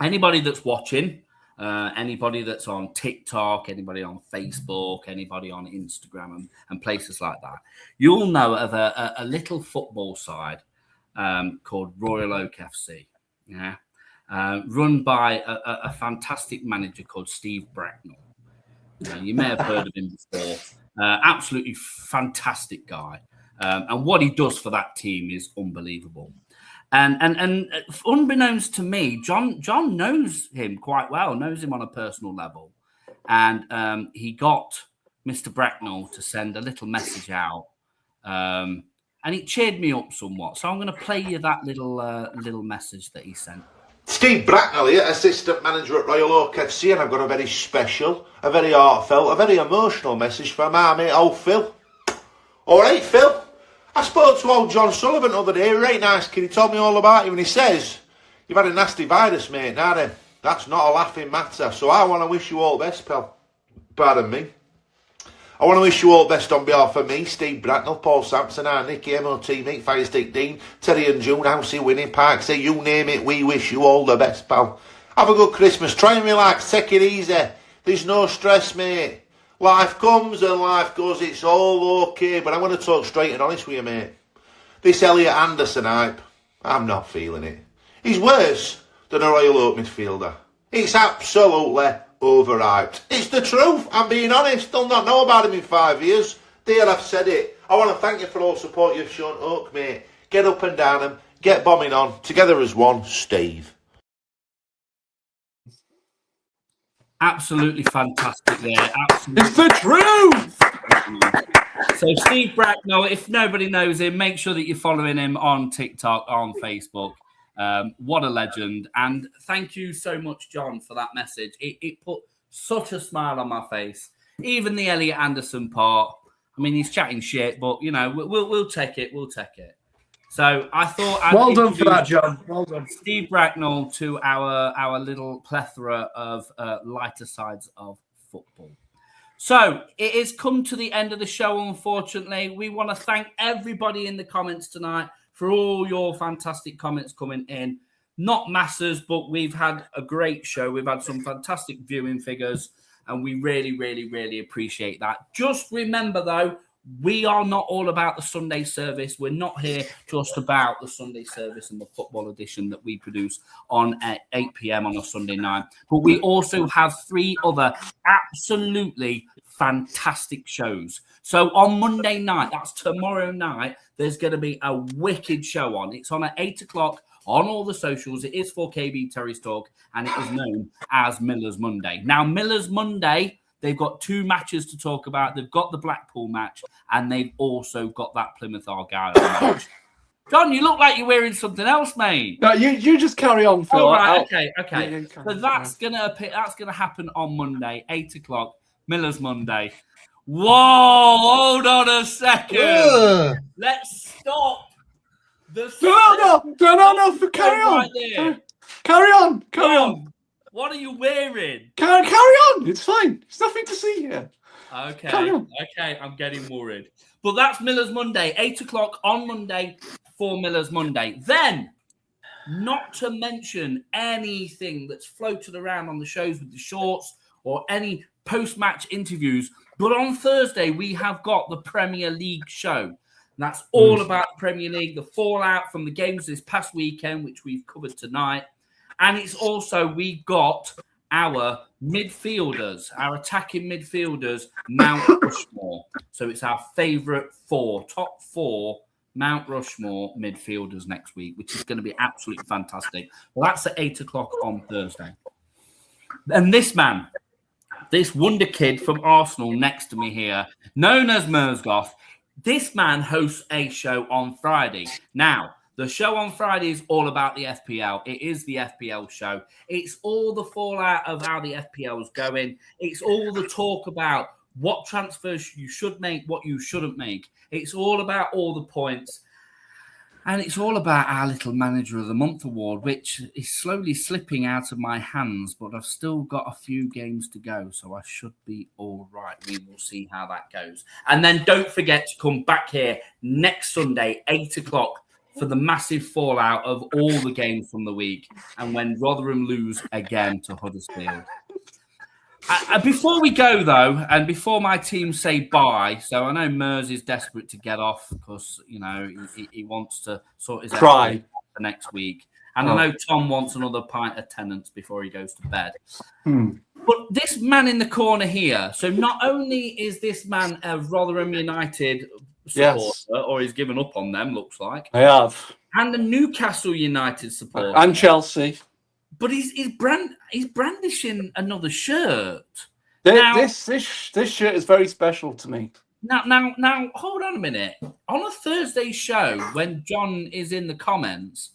anybody that's watching, anybody that's on TikTok, anybody on Facebook, anybody on Instagram and places like that, you'll know of a little football side called Royal Oak FC. Yeah. run by a fantastic manager called Steve Bracknell. You may have heard of him before. Absolutely fantastic guy. And what he does for that team is unbelievable. And unbeknownst to me, John knows him quite well, knows him on a personal level. And he got Mr. Bracknell to send a little message out. And it cheered me up somewhat. So I'm going to play you that little message that he sent. Steve Bracknell here, assistant manager at Royal Oak FC, and I've got a very special, a very heartfelt, a very emotional message for my mate old Phil. Alright Phil, I spoke to old John Sullivan the other day, right nice kid, he told me all about you, and he says, you've had a nasty virus mate, now then, that's not a laughing matter, so I want to wish you all the best pal, pardon me. I want to wish you all the best on behalf of me, Steve Bracknell, Paul Sampson, our Nicky, MOT, Mick, Firestick, Dean, Terry and June, Housey, Winnie, Parksy, you name it, we wish you all the best, pal. Have a good Christmas, try and relax, take it easy. There's no stress, mate. Life comes and life goes, it's all okay, but I'm going to talk straight and honest with you, mate. This Elliot Anderson hype, I'm not feeling it. He's worse than a Royal Oak midfielder. It's absolutely overhyped. It's the truth. I'm being honest. They'll not know about him in 5 years. Dale, I've said it. I want to thank you for all the support you've shown Oak, mate. Get up and down them. Get bombing on. Together as one, Steve. Absolutely fantastic there. Absolutely. It's the truth. So Steve Bracknell, if nobody knows him, make sure that you're following him on TikTok, on Facebook. What a legend. And thank you so much, John, for that message. It put such a smile on my face. Even the Elliot Anderson part. I mean, he's chatting shit, but, you know, we'll take it. We'll take it. So I thought... Well done for that, John. Well done. Steve Bracknell to our little plethora of lighter sides of football. So it has come to the end of the show, unfortunately. We want to thank everybody in the comments tonight for all your fantastic comments coming in. Not masses, but we've had a great show. We've had some fantastic viewing figures, and we really, really, really appreciate that. Just remember, though, we are not all about the Sunday service. We're not here just about the Sunday service and the football edition that we produce on at 8 p.m. on a Sunday night. But we also have 3 other absolutely fantastic shows. So on Monday night, that's tomorrow night, there's going to be a wicked show on. It's on at 8 o'clock on all the socials. It is for KB Terry's Talk, and it is known as Miller's Monday. Now, Miller's Monday... They've got 2 matches to talk about. They've got the Blackpool match, and they've also got that Plymouth Argyle match. John, you look like you're wearing something else, mate. No, you just carry on, Phil. Oh, right, okay. Yeah, So that's gonna happen on Monday, 8 o'clock, Miller's Monday. Whoa, hold on a second. Let's stop. No, carry on. Right, Carry on. What are you wearing? Carry on. It's fine. There's nothing to see here. Okay, I'm getting worried. But that's Miller's Monday, 8 o'clock on Monday for Miller's Monday. Then, not to mention anything that's floated around on the shows with the shorts or any post-match interviews. But on Thursday, we have got the Premier League show. And that's all about the Premier League, the fallout from the games this past weekend, which we've covered tonight. And it's also, we've got our midfielders, our attacking midfielders, Mount Rushmore. So it's our favourite top 4 Mount Rushmore midfielders next week, which is going to be absolutely fantastic. Well, that's at 8 o'clock on Thursday. And this man, this wonder kid from Arsenal next to me here, known as Merzgoff, this man hosts a show on Friday. Now, the show on Friday is all about the FPL. It is the FPL show. It's all the fallout of how the FPL is going. It's all the talk about what transfers you should make, what you shouldn't make. It's all about all the points. And it's all about our little Manager of the Month award, which is slowly slipping out of my hands, but I've still got a few games to go, so I should be all right. We will see how that goes. And then don't forget to come back here next Sunday, 8 o'clock, for the massive fallout of all the games from the week and when Rotherham lose again to Huddersfield. Before we go, though, and before my team say bye, so I know Mers is desperate to get off because, you know, he wants to sort his out for next week. And I know Tom wants another pint of Tennent's before he goes to bed. Hmm. But this man in the corner here, so not only is this man a Rotherham United supporter, or he's given up on them, looks like. I have. And a Newcastle United supporter. And Chelsea. But he's brandishing another shirt. This shirt is very special to me. Now, hold on a minute. On a Thursday show, when John is in the comments,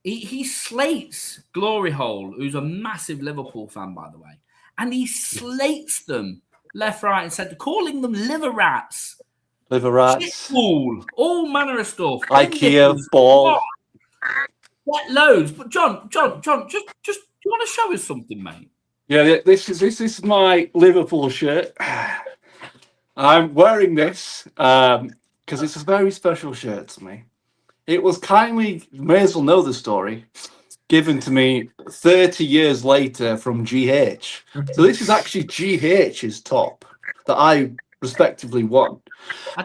he slates Glory Hole, who's a massive Liverpool fan, by the way, and he slates them left, right, and centre, calling them liver rats, all manner of stuff. IKEA ball. What loads? But John, just do you want to show us something, mate? Yeah, this is my Liverpool shirt. I'm wearing this because it's a very special shirt to me. It was kindly, you may as well know the story, given to me 30 years later from GH. So this is actually GH's top that I respectively won. I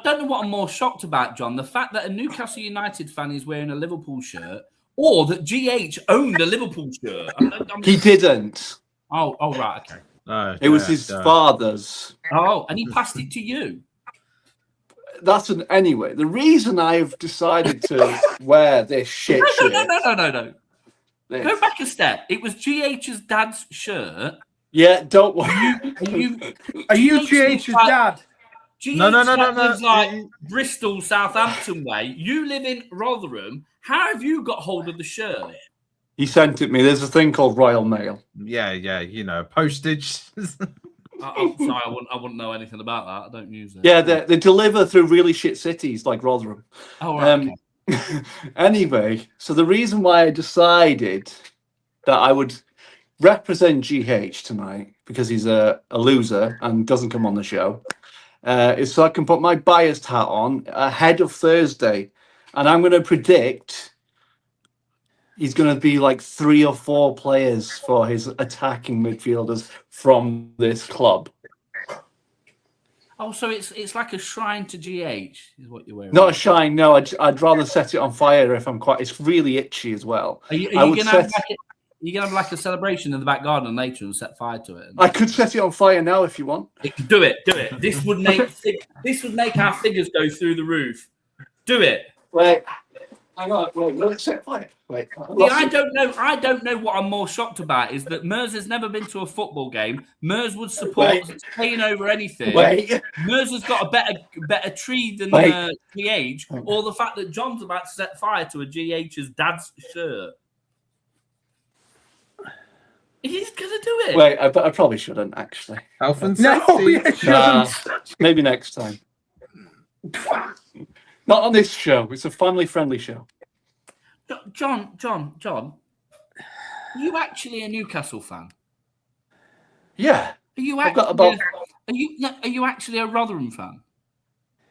don't know what I'm more shocked about, John. The fact that a Newcastle United fan is wearing a Liverpool shirt, or that GH owned a Liverpool shirt. He didn't. Oh, right, okay. It was his father's. Oh, and he passed it to you. Anyway. The reason I've decided to wear this shit shirt. No. Go back a step. It was GH's dad's shirt. Yeah, don't worry. Are you GH's dad? No. Lives like Bristol, Southampton way. You live in Rotherham. How have you got hold of the shirt? He sent it me. There's a thing called Royal Mail. Yeah, postage. I'm sorry, I wouldn't know anything about that. I don't use it. Yeah, they deliver through really shit cities like Rotherham. Oh, right. Okay. Anyway, so the reason why I decided that I would represent GH tonight, because he's a loser and doesn't come on the show, is so I can put my biased hat on ahead of Thursday. And I'm going to predict he's going to be like 3 or 4 players for his attacking midfielders from this club. Oh, so it's like a shrine to GH, is what you're wearing? Not a shrine, no. I'd rather set it on fire if I'm quite. It's really itchy as well. Are you going to have like a celebration in the back garden later and set fire to it? I could set it on fire now if you want. Do it. This would make our figures go through the roof. Do it. Wait, hang on. Wait, let's set fire. Wait. I don't know what I'm more shocked about is that Mers has never been to a football game. Mers would support Spain over anything. Mers has got a better tree than GH, or the fact that John's about to set fire to a GH's dad's shirt. He's gonna do it. Wait, I probably shouldn't actually. Health and safety. Maybe next time. Not on this show. It's a family-friendly show. John, are you actually a Newcastle fan? Yeah. Are you actually a Rotherham fan?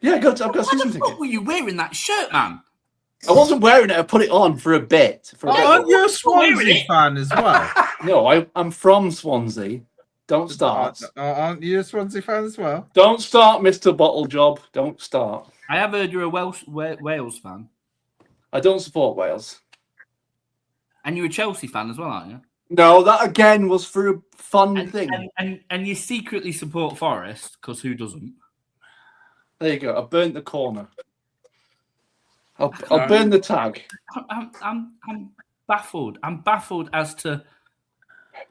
Yeah, I've got season tickets. What were you wearing that shirt, man? I wasn't wearing it. I put it on for a bit. Aren't you a Swansea fan as well? No, I'm from Swansea. Don't start. Aren't you a Swansea fan as well? Don't start, Mr. Bottle Job. Don't start. I have heard you're a Wales fan. I don't support Wales. And you're a Chelsea fan as well, aren't you? No, that again was for a fun thing. And you secretly support Forest, because who doesn't? There you go. I burnt the corner. I'll burn the tag. I'm baffled. I'm baffled as to.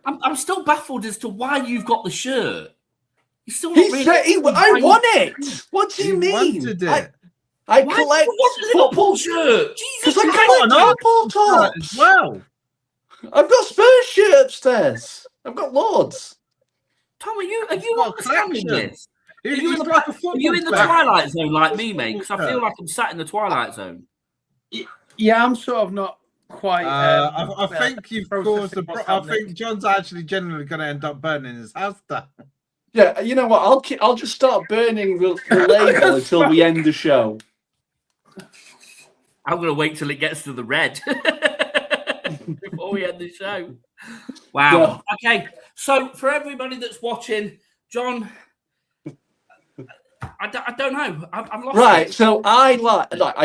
I'm still baffled as to why you've got the shirt. You're still not I won it. What do you mean? Wanted it. I collect Liverpool shirt. Jesus, because I collect Liverpool tops as well. I've got Spurs shirt upstairs. I've got loads. Tom, are you understanding this? Are you in the Twilight Zone like me, mate? Because I feel like I'm sat in the Twilight Zone. Yeah, I'm sort of not quite. I think you've caused I think John's actually generally going to end up burning his house down. Yeah, you know what? I'll just start burning the label until we end the show. I'm going to wait till it gets to the red before we end the show. Wow. Yeah. Okay, so for everybody that's watching, John, I don't know. I've lost Right, it. so I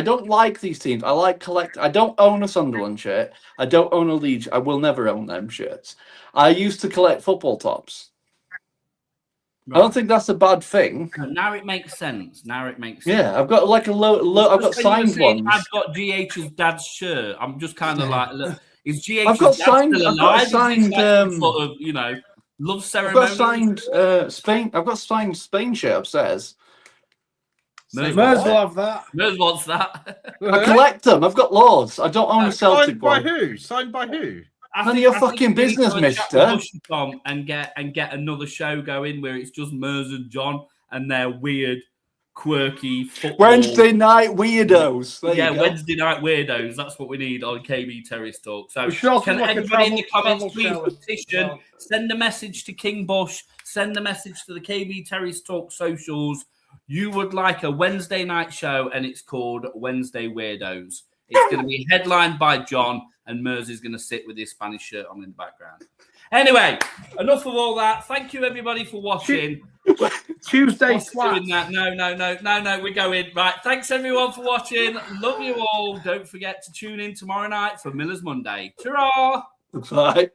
don't like these teams. I like collect. I don't own a Sunderland shirt. I don't own a Leeds. I will never own them shirts. I used to collect football tops. I don't think that's a bad thing. No, now it makes sense. Yeah, I've got like a low. I've got Just when you were signed saying ones. I've got GH's dad's shirt. I'm just kind of like, look, is GH's I've got dad signed. still I've got alive? a signed. Is he like some sort of, love I've ceremony? got a signed Spain. I've got a signed Spain shirt upstairs. Merz Merz will have that. Merz wants that. I collect them. I've got loads. I don't own a Celtic Signed by one. who? Signed by who? None of your fucking we need to business, have a chat with mister. Bush and Tom and get another show going where it's just Merz and John and their weird, quirky football. Wednesday night weirdos. There you go. Wednesday night weirdos. That's what we need on KB Terrace Talk. So We should also can do like a everybody in the travel comments please show as petition, well. send a message to King Bush, send a message to the KB Terrace Talk socials. You would like a Wednesday night show, and it's called Wednesday Weirdos. It's going to be headlined by John, and Merz is going to sit with his Spanish shirt on in the background. Anyway, enough of all that. Thank you, everybody, for watching. Tuesday What's flat. doing that? No, we're going. Right. Thanks, everyone, for watching. Love you all. Don't forget to tune in tomorrow night for Miller's Monday. Ta-ra! Bye.